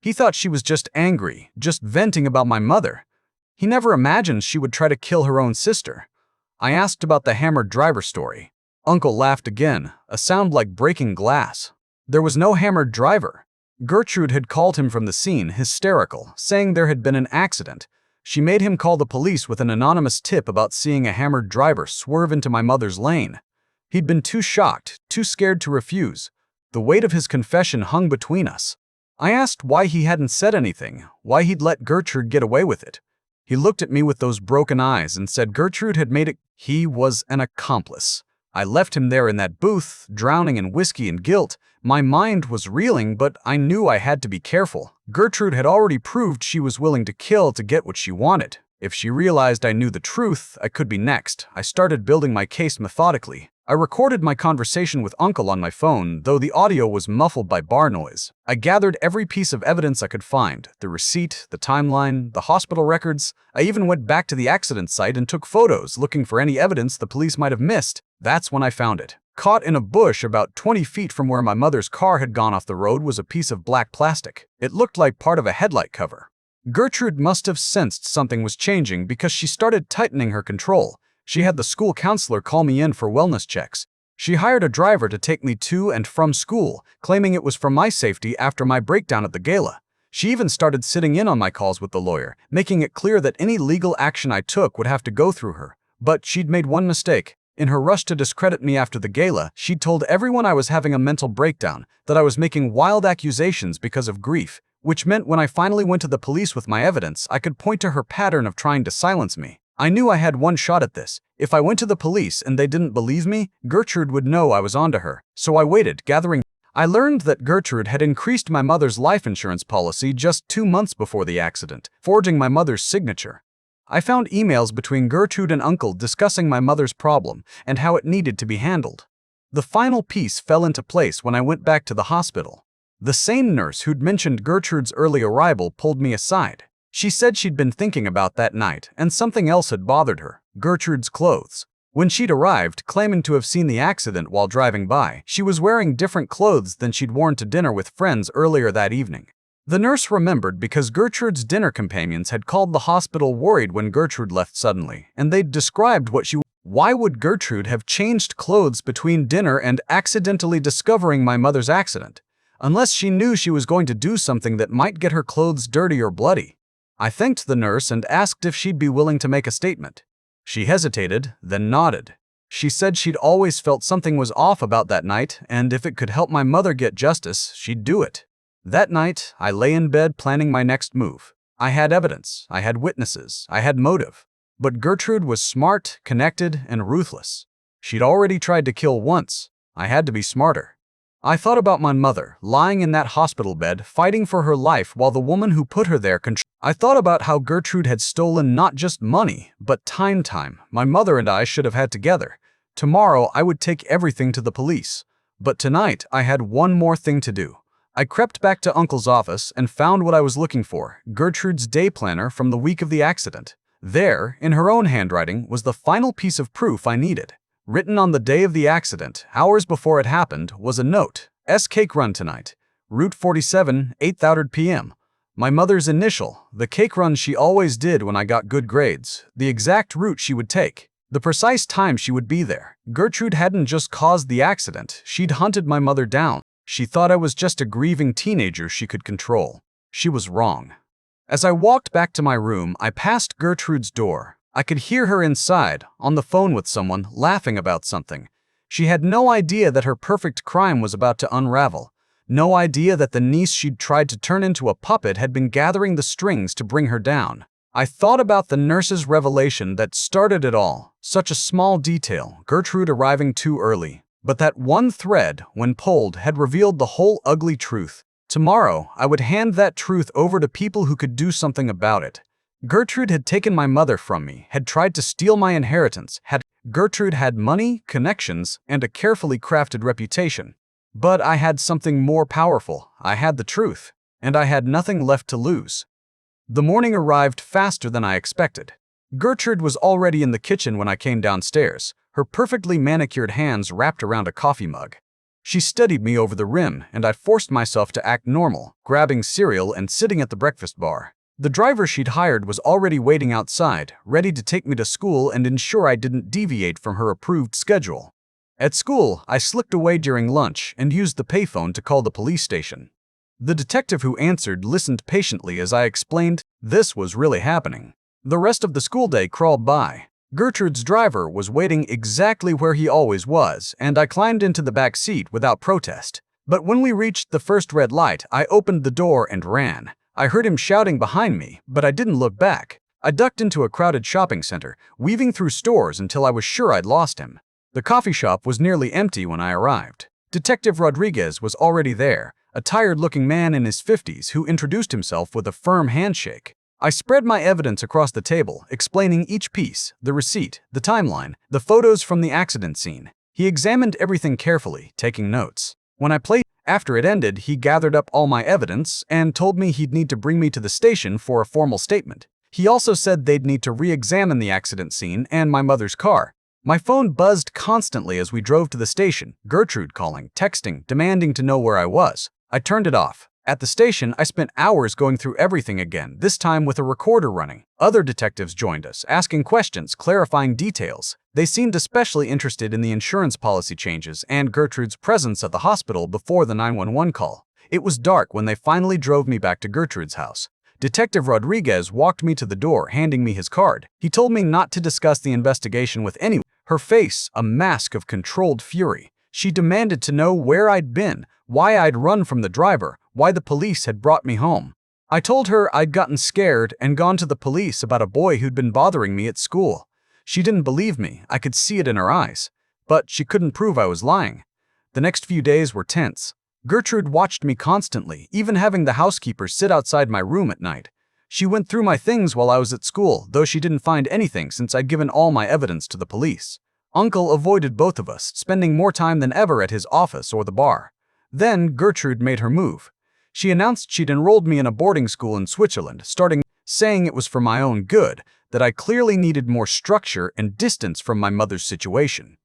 He thought she was just angry, just venting about my mother. He never imagined she would try to kill her own sister. I asked about the hammered driver story. Uncle laughed again, a sound like breaking glass. There was no hammered driver. Gertrude had called him from the scene, hysterical, saying there had been an accident. She made him call the police with an anonymous tip about seeing a hammered driver swerve into my mother's lane. He'd been too shocked, too scared to refuse. The weight of his confession hung between us. I asked why he hadn't said anything, why he'd let Gertrude get away with it. He looked at me with those broken eyes and said Gertrude had made it. He was an accomplice. I left him there in that booth, drowning in whiskey and guilt. My mind was reeling, but I knew I had to be careful. Gertrude had already proved she was willing to kill to get what she wanted. If she realized I knew the truth, I could be next. I started building my case methodically. I recorded my conversation with Uncle on my phone, though the audio was muffled by bar noise. I gathered every piece of evidence I could find, the receipt, the timeline, the hospital records. I even went back to the accident site and took photos, looking for any evidence the police might have missed. That's when I found it. Caught in a bush about 20 feet from where my mother's car had gone off the road was a piece of black plastic. It looked like part of a headlight cover. Gertrude must have sensed something was changing because she started tightening her control. She had the school counselor call me in for wellness checks. She hired a driver to take me to and from school, claiming it was for my safety after my breakdown at the gala. She even started sitting in on my calls with the lawyer, making it clear that any legal action I took would have to go through her. But she'd made one mistake. In her rush to discredit me after the gala, she'd told everyone I was having a mental breakdown, that I was making wild accusations because of grief, which meant when I finally went to the police with my evidence, I could point to her pattern of trying to silence me. I knew I had one shot at this. If I went to the police and they didn't believe me, Gertrude would know I was onto her. So I waited, gathering. I learned that Gertrude had increased my mother's life insurance policy just 2 months before the accident, forging my mother's signature. I found emails between Gertrude and Uncle discussing my mother's problem and how it needed to be handled. The final piece fell into place when I went back to the hospital. The same nurse who'd mentioned Gertrude's early arrival pulled me aside. She said she'd been thinking about that night and something else had bothered her, Gertrude's clothes. When she'd arrived, claiming to have seen the accident while driving by, she was wearing different clothes than she'd worn to dinner with friends earlier that evening. The nurse remembered because Gertrude's dinner companions had called the hospital worried when Gertrude left suddenly, and they'd described what she wore. Why would Gertrude have changed clothes between dinner and accidentally discovering my mother's accident? Unless she knew she was going to do something that might get her clothes dirty or bloody. I thanked the nurse and asked if she'd be willing to make a statement. She hesitated, then nodded. She said she'd always felt something was off about that night, and if it could help my mother get justice, she'd do it. That night, I lay in bed planning my next move. I had evidence, I had witnesses, I had motive. But Gertrude was smart, connected, and ruthless. She'd already tried to kill once. I had to be smarter. I thought about my mother, lying in that hospital bed, fighting for her life while the woman who put her there I thought about how Gertrude had stolen not just money, but time my mother and I should have had together. Tomorrow, I would take everything to the police. But tonight, I had one more thing to do. I crept back to Uncle's office and found what I was looking for, Gertrude's day planner from the week of the accident. There, in her own handwriting, was the final piece of proof I needed. Written on the day of the accident, hours before it happened, was a note. Cake run tonight. Route 47, 8:30 p.m. My mother's initial, the cake run she always did when I got good grades, the exact route she would take. The precise time she would be there. Gertrude hadn't just caused the accident, she'd hunted my mother down. She thought I was just a grieving teenager she could control. She was wrong. As I walked back to my room, I passed Gertrude's door. I could hear her inside, on the phone with someone, laughing about something. She had no idea that her perfect crime was about to unravel. No idea that the niece she'd tried to turn into a puppet had been gathering the strings to bring her down. I thought about the nurse's revelation that started it all. Such a small detail, Gertrude arriving too early. But that one thread, when pulled, had revealed the whole ugly truth. Tomorrow, I would hand that truth over to people who could do something about it. Gertrude had taken my mother from me, had tried to steal my inheritance. Gertrude had money, connections, and a carefully crafted reputation. But I had something more powerful. I had the truth, and I had nothing left to lose. The morning arrived faster than I expected. Gertrude was already in the kitchen when I came downstairs, her perfectly manicured hands wrapped around a coffee mug. She studied me over the rim, and I forced myself to act normal, grabbing cereal and sitting at the breakfast bar. The driver she'd hired was already waiting outside, ready to take me to school and ensure I didn't deviate from her approved schedule. At school, I slipped away during lunch and used the payphone to call the police station. The detective who answered listened patiently as I explained this was really happening. The rest of the school day crawled by. Gertrude's driver was waiting exactly where he always was, and I climbed into the back seat without protest. But when we reached the first red light, I opened the door and ran. I heard him shouting behind me, but I didn't look back. I ducked into a crowded shopping center, weaving through stores until I was sure I'd lost him. The coffee shop was nearly empty when I arrived. Detective Rodriguez was already there, a tired-looking man in his 50s who introduced himself with a firm handshake. I spread my evidence across the table, explaining each piece, the receipt, the timeline, the photos from the accident scene. He examined everything carefully, taking notes. After it ended, he gathered up all my evidence and told me he'd need to bring me to the station for a formal statement. He also said they'd need to re-examine the accident scene and my mother's car. My phone buzzed constantly as we drove to the station, Gertrude calling, texting, demanding to know where I was. I turned it off. At the station, I spent hours going through everything again, this time with a recorder running. Other detectives joined us, asking questions, clarifying details. They seemed especially interested in the insurance policy changes and Gertrude's presence at the hospital before the 911 call. It was dark when they finally drove me back to Gertrude's house. Detective Rodriguez walked me to the door, handing me his card. He told me not to discuss the investigation with anyone. Her face, a mask of controlled fury. She demanded to know where I'd been, why I'd run from the driver, why the police had brought me home. I told her I'd gotten scared and gone to the police about a boy who'd been bothering me at school. She didn't believe me, I could see it in her eyes. But she couldn't prove I was lying. The next few days were tense. Gertrude watched me constantly, even having the housekeeper sit outside my room at night. She went through my things while I was at school, though she didn't find anything since I'd given all my evidence to the police. Uncle avoided both of us, spending more time than ever at his office or the bar. Then Gertrude made her move. She announced she'd enrolled me in a boarding school in Switzerland, saying it was for my own good, that I clearly needed more structure and distance from my mother's situation.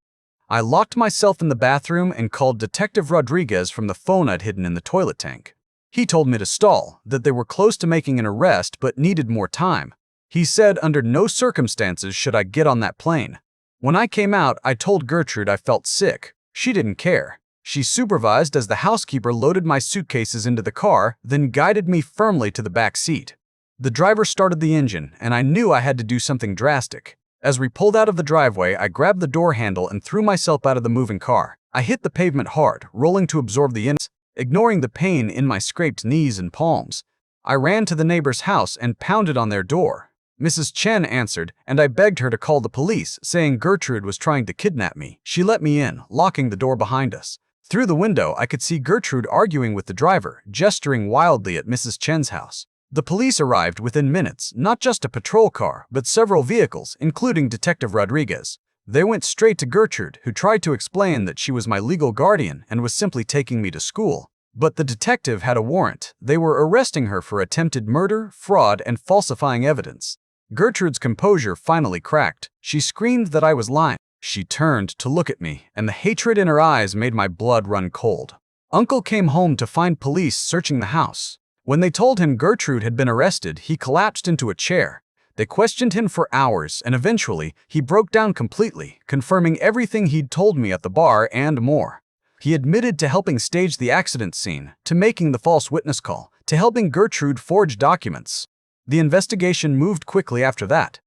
I locked myself in the bathroom and called Detective Rodriguez from the phone I'd hidden in the toilet tank. He told me to stall, that they were close to making an arrest but needed more time. He said under no circumstances should I get on that plane. When I came out, I told Gertrude I felt sick. She didn't care. She supervised as the housekeeper loaded my suitcases into the car, then guided me firmly to the back seat. The driver started the engine, and I knew I had to do something drastic. As we pulled out of the driveway, I grabbed the door handle and threw myself out of the moving car. I hit the pavement hard, rolling to absorb the ignoring the pain in my scraped knees and palms. I ran to the neighbor's house and pounded on their door. Mrs. Chen answered, and I begged her to call the police, saying Gertrude was trying to kidnap me. She let me in, locking the door behind us. Through the window, I could see Gertrude arguing with the driver, gesturing wildly at Mrs. Chen's house. The police arrived within minutes, not just a patrol car, but several vehicles, including Detective Rodriguez. They went straight to Gertrude, who tried to explain that she was my legal guardian and was simply taking me to school. But the detective had a warrant. They were arresting her for attempted murder, fraud, and falsifying evidence. Gertrude's composure finally cracked. She screamed that I was lying. She turned to look at me, and the hatred in her eyes made my blood run cold. Uncle came home to find police searching the house. When they told him Gertrude had been arrested, he collapsed into a chair. They questioned him for hours, and eventually, he broke down completely, confirming everything he'd told me at the bar and more. He admitted to helping stage the accident scene, to making the false witness call, to helping Gertrude forge documents. The investigation moved quickly after that.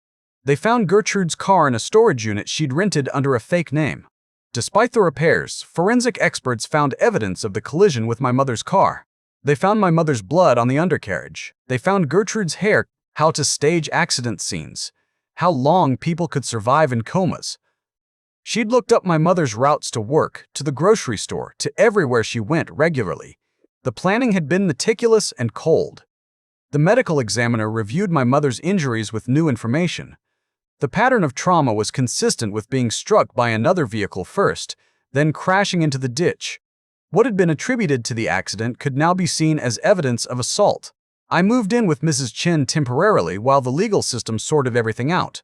They found Gertrude's car in a storage unit she'd rented under a fake name. Despite the repairs, forensic experts found evidence of the collision with my mother's car. They found my mother's blood on the undercarriage. They found Gertrude's hair, how to stage accident scenes, how long people could survive in comas. She'd looked up my mother's routes to work, to the grocery store, to everywhere she went regularly. The planning had been meticulous and cold. The medical examiner reviewed my mother's injuries with new information. The pattern of trauma was consistent with being struck by another vehicle first, then crashing into the ditch. What had been attributed to the accident could now be seen as evidence of assault. I moved in with Mrs. Chen temporarily while the legal system sorted everything out.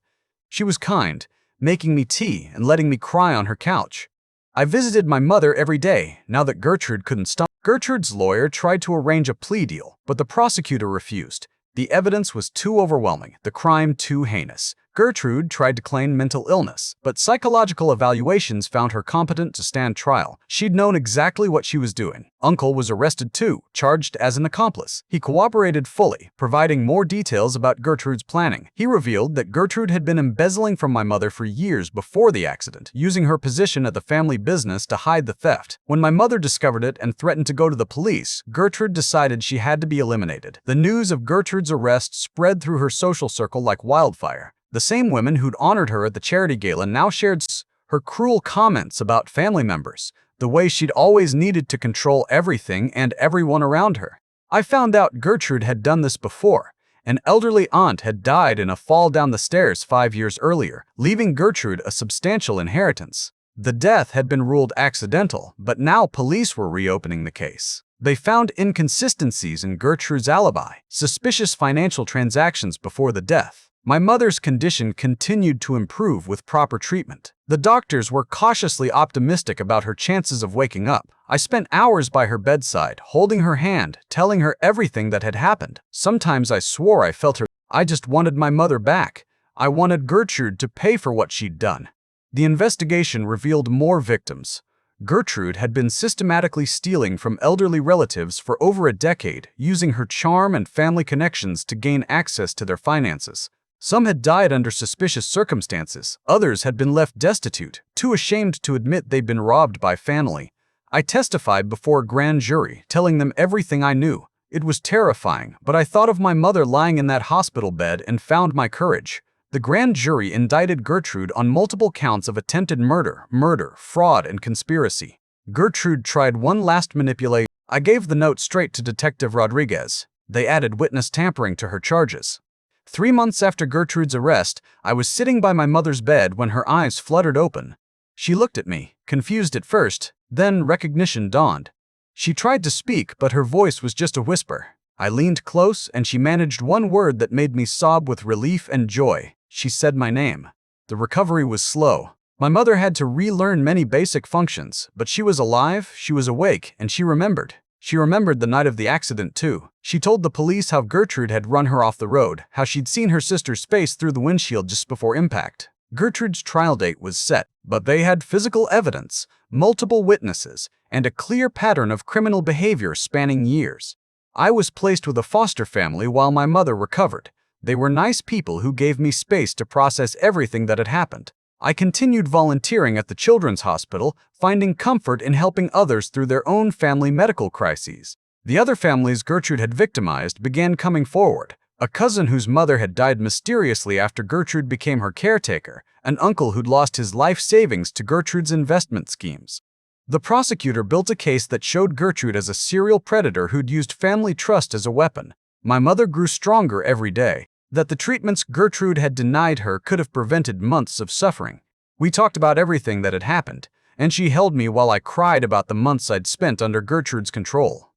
She was kind, making me tea and letting me cry on her couch. I visited my mother every day, now that Gertrude couldn't stop. Gertrude's lawyer tried to arrange a plea deal, but the prosecutor refused. The evidence was too overwhelming, the crime too heinous. Gertrude tried to claim mental illness, but psychological evaluations found her competent to stand trial. She'd known exactly what she was doing. Uncle was arrested too, charged as an accomplice. He cooperated fully, providing more details about Gertrude's planning. He revealed that Gertrude had been embezzling from my mother for years before the accident, using her position at the family business to hide the theft. When my mother discovered it and threatened to go to the police, Gertrude decided she had to be eliminated. The news of Gertrude's arrest spread through her social circle like wildfire. The same women who'd honored her at the charity gala now shared her cruel comments about family members, the way she'd always needed to control everything and everyone around her. I found out Gertrude had done this before. An elderly aunt had died in a fall down the stairs 5 years earlier, leaving Gertrude a substantial inheritance. The death had been ruled accidental, but now police were reopening the case. They found inconsistencies in Gertrude's alibi, suspicious financial transactions before the death. My mother's condition continued to improve with proper treatment. The doctors were cautiously optimistic about her chances of waking up. I spent hours by her bedside, holding her hand, telling her everything that had happened. Sometimes I swore I felt her. I just wanted my mother back. I wanted Gertrude to pay for what she'd done. The investigation revealed more victims. Gertrude had been systematically stealing from elderly relatives for over a decade, using her charm and family connections to gain access to their finances. Some had died under suspicious circumstances. Others had been left destitute, too ashamed to admit they'd been robbed by family. I testified before a grand jury, telling them everything I knew. It was terrifying, but I thought of my mother lying in that hospital bed and found my courage. The grand jury indicted Gertrude on multiple counts of attempted murder, fraud, and conspiracy. Gertrude tried one last manipulation. I gave the note straight to Detective Rodriguez. They added witness tampering to her charges. 3 months after Gertrude's arrest, I was sitting by my mother's bed when her eyes fluttered open. She looked at me, confused at first, then recognition dawned. She tried to speak, but her voice was just a whisper. I leaned close, and she managed one word that made me sob with relief and joy. She said my name. The recovery was slow. My mother had to relearn many basic functions, but she was alive, she was awake, and she remembered. She remembered the night of the accident, too. She told the police how Gertrude had run her off the road, how she'd seen her sister's face through the windshield just before impact. Gertrude's trial date was set, but they had physical evidence, multiple witnesses, and a clear pattern of criminal behavior spanning years. I was placed with a foster family while my mother recovered. They were nice people who gave me space to process everything that had happened. I continued volunteering at the children's hospital, finding comfort in helping others through their own family medical crises. The other families Gertrude had victimized began coming forward. A cousin whose mother had died mysteriously after Gertrude became her caretaker, an uncle who'd lost his life savings to Gertrude's investment schemes. The prosecutor built a case that showed Gertrude as a serial predator who'd used family trust as a weapon. My mother grew stronger every day. That the treatments Gertrude had denied her could have prevented months of suffering. We talked about everything that had happened, and she held me while I cried about the months I'd spent under Gertrude's control.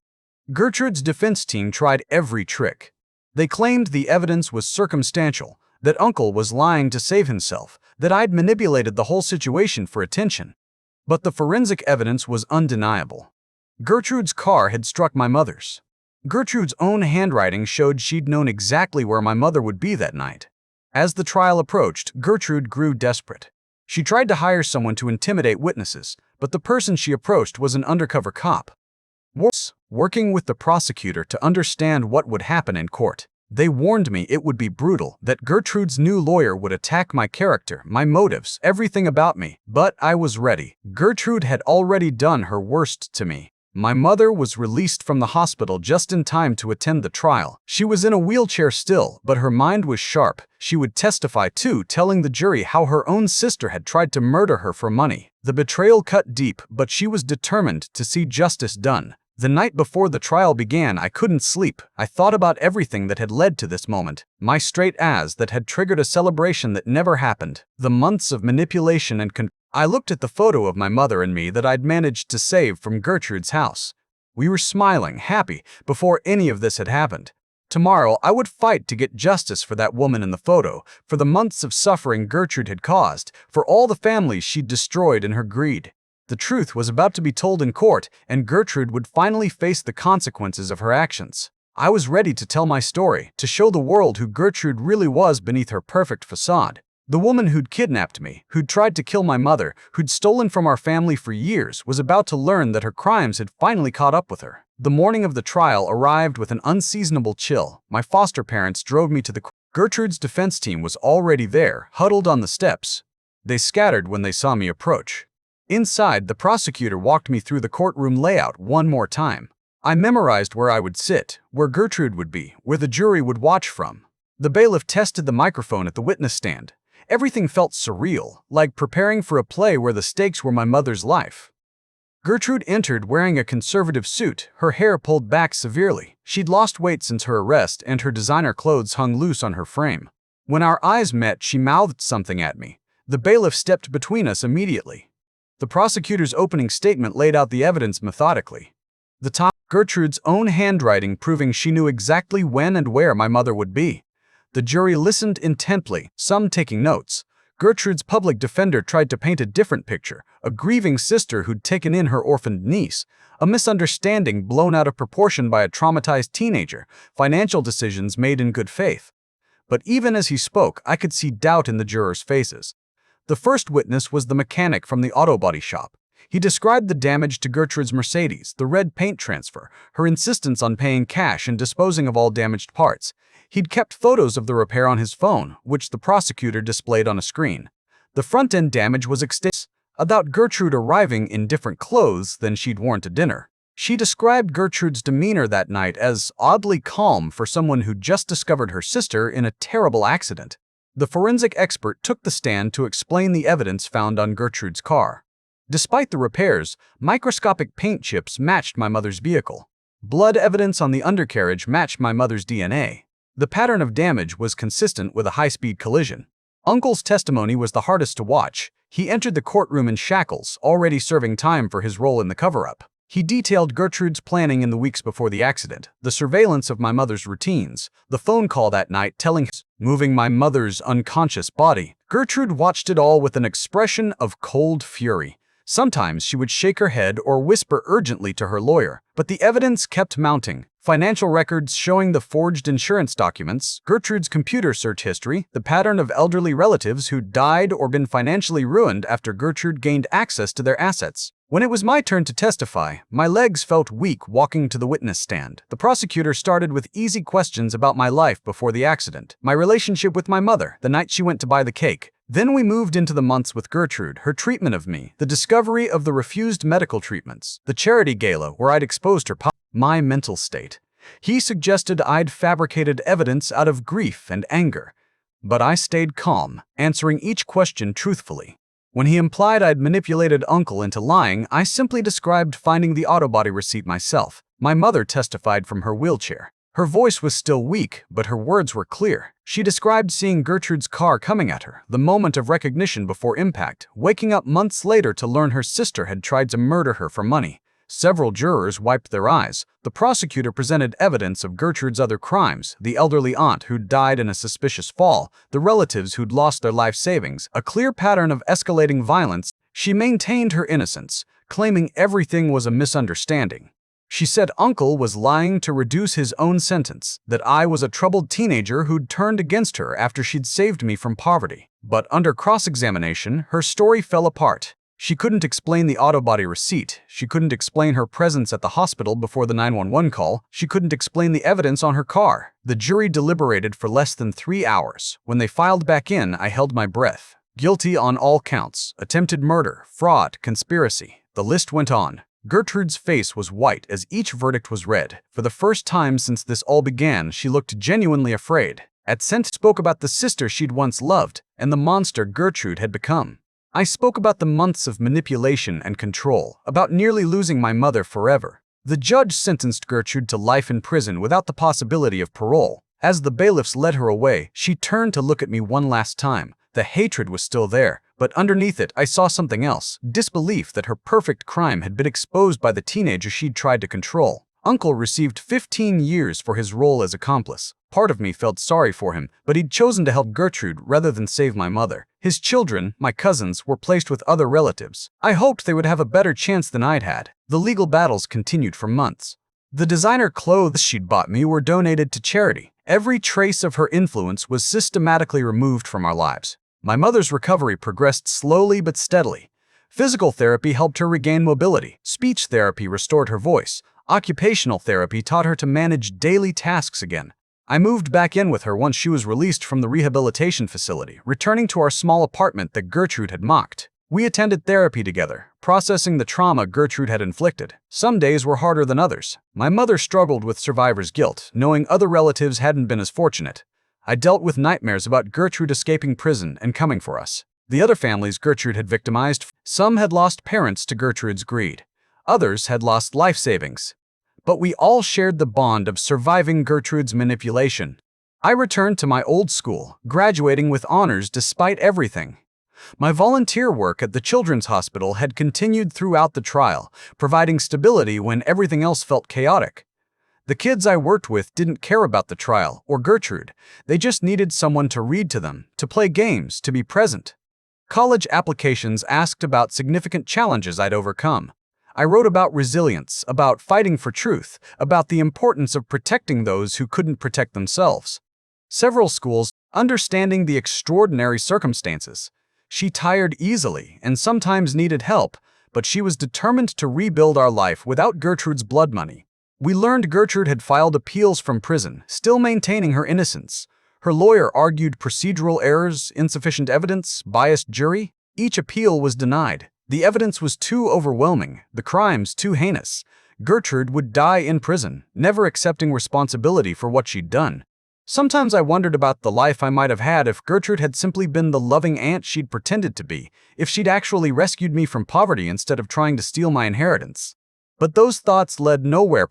Gertrude's defense team tried every trick. They claimed the evidence was circumstantial, that Uncle was lying to save himself, that I'd manipulated the whole situation for attention. But the forensic evidence was undeniable. Gertrude's car had struck my mother's. Gertrude's own handwriting showed she'd known exactly where my mother would be that night. As the trial approached, Gertrude grew desperate. She tried to hire someone to intimidate witnesses, but the person she approached was an undercover cop. Working with the prosecutor to understand what would happen in court. They warned me it would be brutal, that Gertrude's new lawyer would attack my character, my motives, everything about me. But I was ready. Gertrude had already done her worst to me. My mother was released from the hospital just in time to attend the trial. She was in a wheelchair still, but her mind was sharp. She would testify too, telling the jury how her own sister had tried to murder her for money. The betrayal cut deep, but she was determined to see justice done. The night before the trial began, I couldn't sleep. I thought about everything that had led to this moment. My straight A's that had triggered a celebration that never happened. The months of manipulation and I looked at the photo of my mother and me that I'd managed to save from Gertrude's house. We were smiling, happy, before any of this had happened. Tomorrow, I would fight to get justice for that woman in the photo, for the months of suffering Gertrude had caused, for all the families she'd destroyed in her greed. The truth was about to be told in court, and Gertrude would finally face the consequences of her actions. I was ready to tell my story, to show the world who Gertrude really was beneath her perfect facade. The woman who'd kidnapped me, who'd tried to kill my mother, who'd stolen from our family for years, was about to learn that her crimes had finally caught up with her. The morning of the trial arrived with an unseasonable chill. My foster parents drove me to the court. Gertrude's defense team was already there, huddled on the steps. They scattered when they saw me approach. Inside, the prosecutor walked me through the courtroom layout one more time. I memorized where I would sit, where Gertrude would be, where the jury would watch from. The bailiff tested the microphone at the witness stand. Everything felt surreal, like preparing for a play where the stakes were my mother's life. Gertrude entered wearing a conservative suit, her hair pulled back severely. She'd lost weight since her arrest, and her designer clothes hung loose on her frame. When our eyes met, she mouthed something at me. The bailiff stepped between us immediately. The prosecutor's opening statement laid out the evidence methodically. The top, Gertrude's own handwriting proving she knew exactly when and where my mother would be. The jury listened intently, some taking notes. Gertrude's public defender tried to paint a different picture, a grieving sister who'd taken in her orphaned niece, a misunderstanding blown out of proportion by a traumatized teenager, financial decisions made in good faith. But even as he spoke, I could see doubt in the jurors' faces. The first witness was the mechanic from the auto body shop. He described the damage to Gertrude's Mercedes, the red paint transfer, her insistence on paying cash and disposing of all damaged parts. He'd kept photos of the repair on his phone, which the prosecutor displayed on a screen. The front-end damage was extensive, about Gertrude arriving in different clothes than she'd worn to dinner. She described Gertrude's demeanor that night as oddly calm for someone who'd just discovered her sister in a terrible accident. The forensic expert took the stand to explain the evidence found on Gertrude's car. Despite the repairs, microscopic paint chips matched my mother's vehicle. Blood evidence on the undercarriage matched my mother's DNA. The pattern of damage was consistent with a high-speed collision. Uncle's testimony was the hardest to watch. He entered the courtroom in shackles, already serving time for his role in the cover-up. He detailed Gertrude's planning in the weeks before the accident, the surveillance of my mother's routines, the phone call that night telling moving my mother's unconscious body. Gertrude watched it all with an expression of cold fury. Sometimes she would shake her head or whisper urgently to her lawyer, but the evidence kept mounting. Financial records showing the forged insurance documents, Gertrude's computer search history, the pattern of elderly relatives who died or been financially ruined after Gertrude gained access to their assets. When it was my turn to testify, my legs felt weak walking to the witness stand. The prosecutor started with easy questions about my life before the accident, my relationship with my mother, the night she went to buy the cake. Then we moved into the months with Gertrude, her treatment of me, the discovery of the refused medical treatments, the charity gala where I'd exposed her my mental state. He suggested I'd fabricated evidence out of grief and anger. But I stayed calm, answering each question truthfully. When he implied I'd manipulated Uncle into lying, I simply described finding the auto body receipt myself. My mother testified from her wheelchair. Her voice was still weak, but her words were clear. She described seeing Gertrude's car coming at her, the moment of recognition before impact, waking up months later to learn her sister had tried to murder her for money. Several jurors wiped their eyes. The prosecutor presented evidence of Gertrude's other crimes, the elderly aunt who'd died in a suspicious fall, the relatives who'd lost their life savings, a clear pattern of escalating violence. She maintained her innocence, claiming everything was a misunderstanding. She said Uncle was lying to reduce his own sentence, that I was a troubled teenager who'd turned against her after she'd saved me from poverty. But under cross-examination, her story fell apart. She couldn't explain the auto body receipt. She couldn't explain her presence at the hospital before the 911 call. She couldn't explain the evidence on her car. The jury deliberated for less than 3 hours. When they filed back in, I held my breath. Guilty on all counts: attempted murder, fraud, conspiracy. The list went on. Gertrude's face was white as each verdict was read. For the first time since this all began, she looked genuinely afraid. At sentence, spoke about the sister she'd once loved and the monster Gertrude had become. I spoke about the months of manipulation and control, about nearly losing my mother forever. The judge sentenced Gertrude to life in prison without the possibility of parole. As the bailiffs led her away, she turned to look at me one last time. The hatred was still there, but underneath it I saw something else: disbelief that her perfect crime had been exposed by the teenager she'd tried to control. Uncle received 15 years for his role as accomplice. Part of me felt sorry for him, but he'd chosen to help Gertrude rather than save my mother. His children, my cousins, were placed with other relatives. I hoped they would have a better chance than I'd had. The legal battles continued for months. The designer clothes she'd bought me were donated to charity. Every trace of her influence was systematically removed from our lives. My mother's recovery progressed slowly but steadily. Physical therapy helped her regain mobility. Speech therapy restored her voice. Occupational therapy taught her to manage daily tasks again. I moved back in with her once she was released from the rehabilitation facility, returning to our small apartment that Gertrude had mocked. We attended therapy together, processing the trauma Gertrude had inflicted. Some days were harder than others. My mother struggled with survivor's guilt, knowing other relatives hadn't been as fortunate. I dealt with nightmares about Gertrude escaping prison and coming for us. The other families Gertrude had victimized, some had lost parents to Gertrude's greed. Others had lost life savings. But we all shared the bond of surviving Gertrude's manipulation. I returned to my old school, graduating with honors despite everything. My volunteer work at the Children's Hospital had continued throughout the trial, providing stability when everything else felt chaotic. The kids I worked with didn't care about the trial or Gertrude. They just needed someone to read to them, to play games, to be present. College applications asked about significant challenges I'd overcome. I wrote about resilience, about fighting for truth, about the importance of protecting those who couldn't protect themselves. Several schools, understanding the extraordinary circumstances. She tired easily and sometimes needed help, but she was determined to rebuild our life without Gertrude's blood money. We learned Gertrude had filed appeals from prison, still maintaining her innocence. Her lawyer argued procedural errors, insufficient evidence, biased jury. Each appeal was denied. The evidence was too overwhelming, the crimes too heinous. Gertrude would die in prison, never accepting responsibility for what she'd done. Sometimes I wondered about the life I might have had if Gertrude had simply been the loving aunt she'd pretended to be, if she'd actually rescued me from poverty instead of trying to steal my inheritance. But those thoughts led nowhere.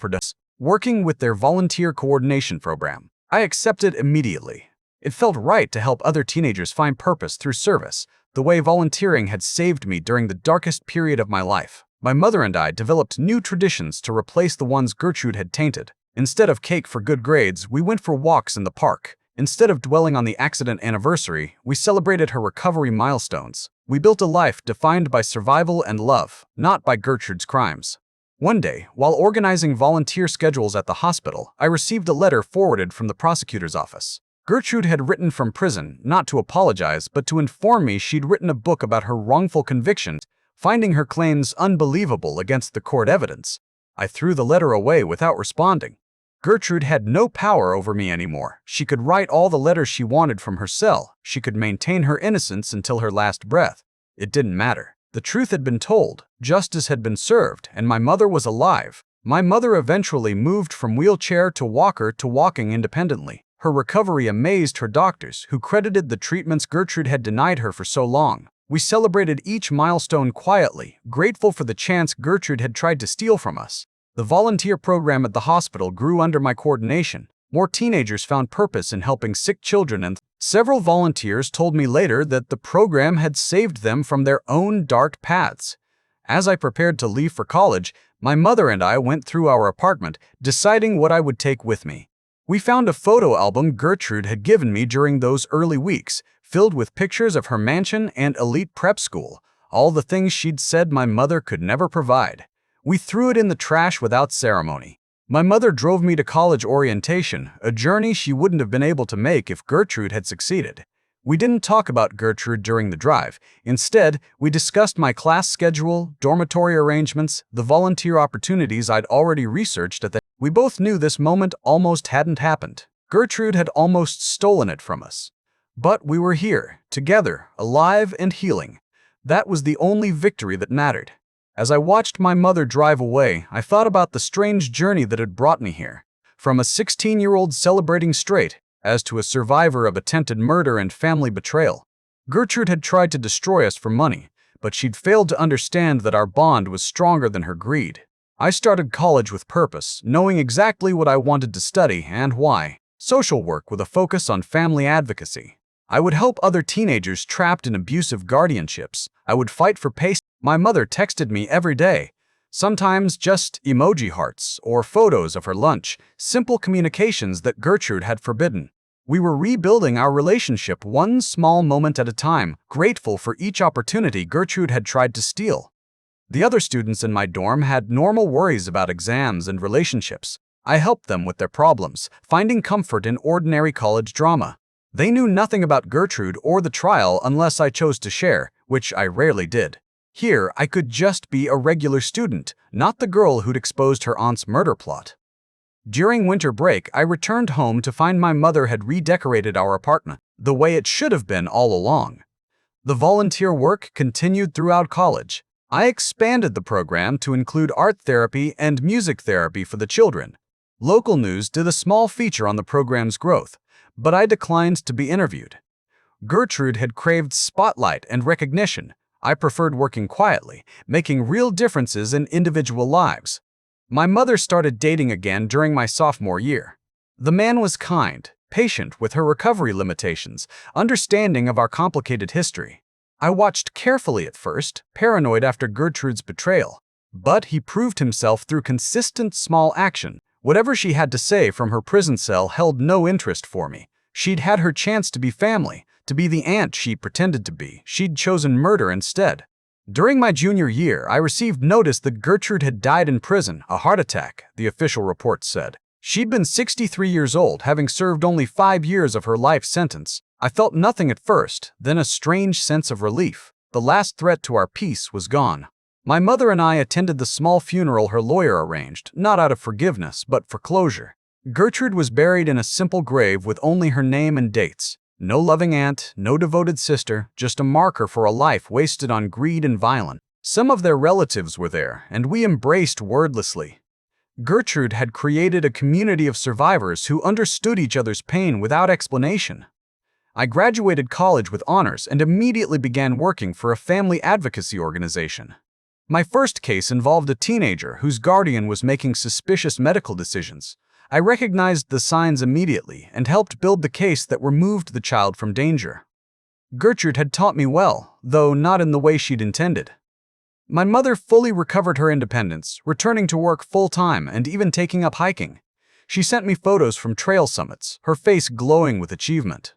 Working with their volunteer coordination program, I accepted immediately. It felt right to help other teenagers find purpose through service, the way volunteering had saved me during the darkest period of my life. My mother and I developed new traditions to replace the ones Gertrude had tainted. Instead of cake for good grades, we went for walks in the park. Instead of dwelling on the accident anniversary, we celebrated her recovery milestones. We built a life defined by survival and love, not by Gertrude's crimes. One day, while organizing volunteer schedules at the hospital, I received a letter forwarded from the prosecutor's office. Gertrude had written from prison, not to apologize, but to inform me she'd written a book about her wrongful convictions, finding her claims unbelievable against the court evidence. I threw the letter away without responding. Gertrude had no power over me anymore. She could write all the letters she wanted from her cell. She could maintain her innocence until her last breath. It didn't matter. The truth had been told, justice had been served, and my mother was alive. My mother eventually moved from wheelchair to walker to walking independently. Her recovery amazed her doctors, who credited the treatments Gertrude had denied her for so long. We celebrated each milestone quietly, grateful for the chance Gertrude had tried to steal from us. The volunteer program at the hospital grew under my coordination. More teenagers found purpose in helping sick children, and several volunteers told me later that the program had saved them from their own dark paths. As I prepared to leave for college, my mother and I went through our apartment, deciding what I would take with me. We found a photo album Gertrude had given me during those early weeks, filled with pictures of her mansion and elite prep school, all the things she'd said my mother could never provide. We threw it in the trash without ceremony. My mother drove me to college orientation, a journey she wouldn't have been able to make if Gertrude had succeeded. We didn't talk about Gertrude during the drive. Instead, we discussed my class schedule, dormitory arrangements, the volunteer opportunities I'd already researched at the. We both knew this moment almost hadn't happened. Gertrude had almost stolen it from us. But we were here, together, alive and healing. That was the only victory that mattered. As I watched my mother drive away, I thought about the strange journey that had brought me here. From a 16-year-old celebrating straight, as to a survivor of attempted murder and family betrayal. Gertrude had tried to destroy us for money, but she'd failed to understand that our bond was stronger than her greed. I started college with purpose, knowing exactly what I wanted to study and why. Social work with a focus on family advocacy. I would help other teenagers trapped in abusive guardianships. I would fight for peace. My mother texted me every day, sometimes just emoji hearts or photos of her lunch, simple communications that Gertrude had forbidden. We were rebuilding our relationship one small moment at a time, grateful for each opportunity Gertrude had tried to steal. The other students in my dorm had normal worries about exams and relationships. I helped them with their problems, finding comfort in ordinary college drama. They knew nothing about Gertrude or the trial unless I chose to share, which I rarely did. Here, I could just be a regular student, not the girl who'd exposed her aunt's murder plot. During winter break, I returned home to find my mother had redecorated our apartment, the way it should have been all along. The volunteer work continued throughout college. I expanded the program to include art therapy and music therapy for the children. Local news did a small feature on the program's growth, but I declined to be interviewed. Gertrude had craved spotlight and recognition. I preferred working quietly, making real differences in individual lives. My mother started dating again during my sophomore year. The man was kind, patient with her recovery limitations, understanding of our complicated history. I watched carefully at first, paranoid after Gertrude's betrayal. But he proved himself through consistent small action. Whatever she had to say from her prison cell held no interest for me. She'd had her chance to be family, to be the aunt she pretended to be. She'd chosen murder instead. During my junior year, I received notice that Gertrude had died in prison, a heart attack, the official report said. She'd been 63 years old, having served only 5 years of her life sentence. I felt nothing at first, then a strange sense of relief. The last threat to our peace was gone. My mother and I attended the small funeral her lawyer arranged, not out of forgiveness, but for closure. Gertrude was buried in a simple grave with only her name and dates. No loving aunt, no devoted sister, just a marker for a life wasted on greed and violence. Some of their relatives were there, and we embraced wordlessly. Gertrude had created a community of survivors who understood each other's pain without explanation. I graduated college with honors and immediately began working for a family advocacy organization. My first case involved a teenager whose guardian was making suspicious medical decisions. I recognized the signs immediately and helped build the case that removed the child from danger. Gertrude had taught me well, though not in the way she'd intended. My mother fully recovered her independence, returning to work full-time and even taking up hiking. She sent me photos from trail summits, her face glowing with achievement.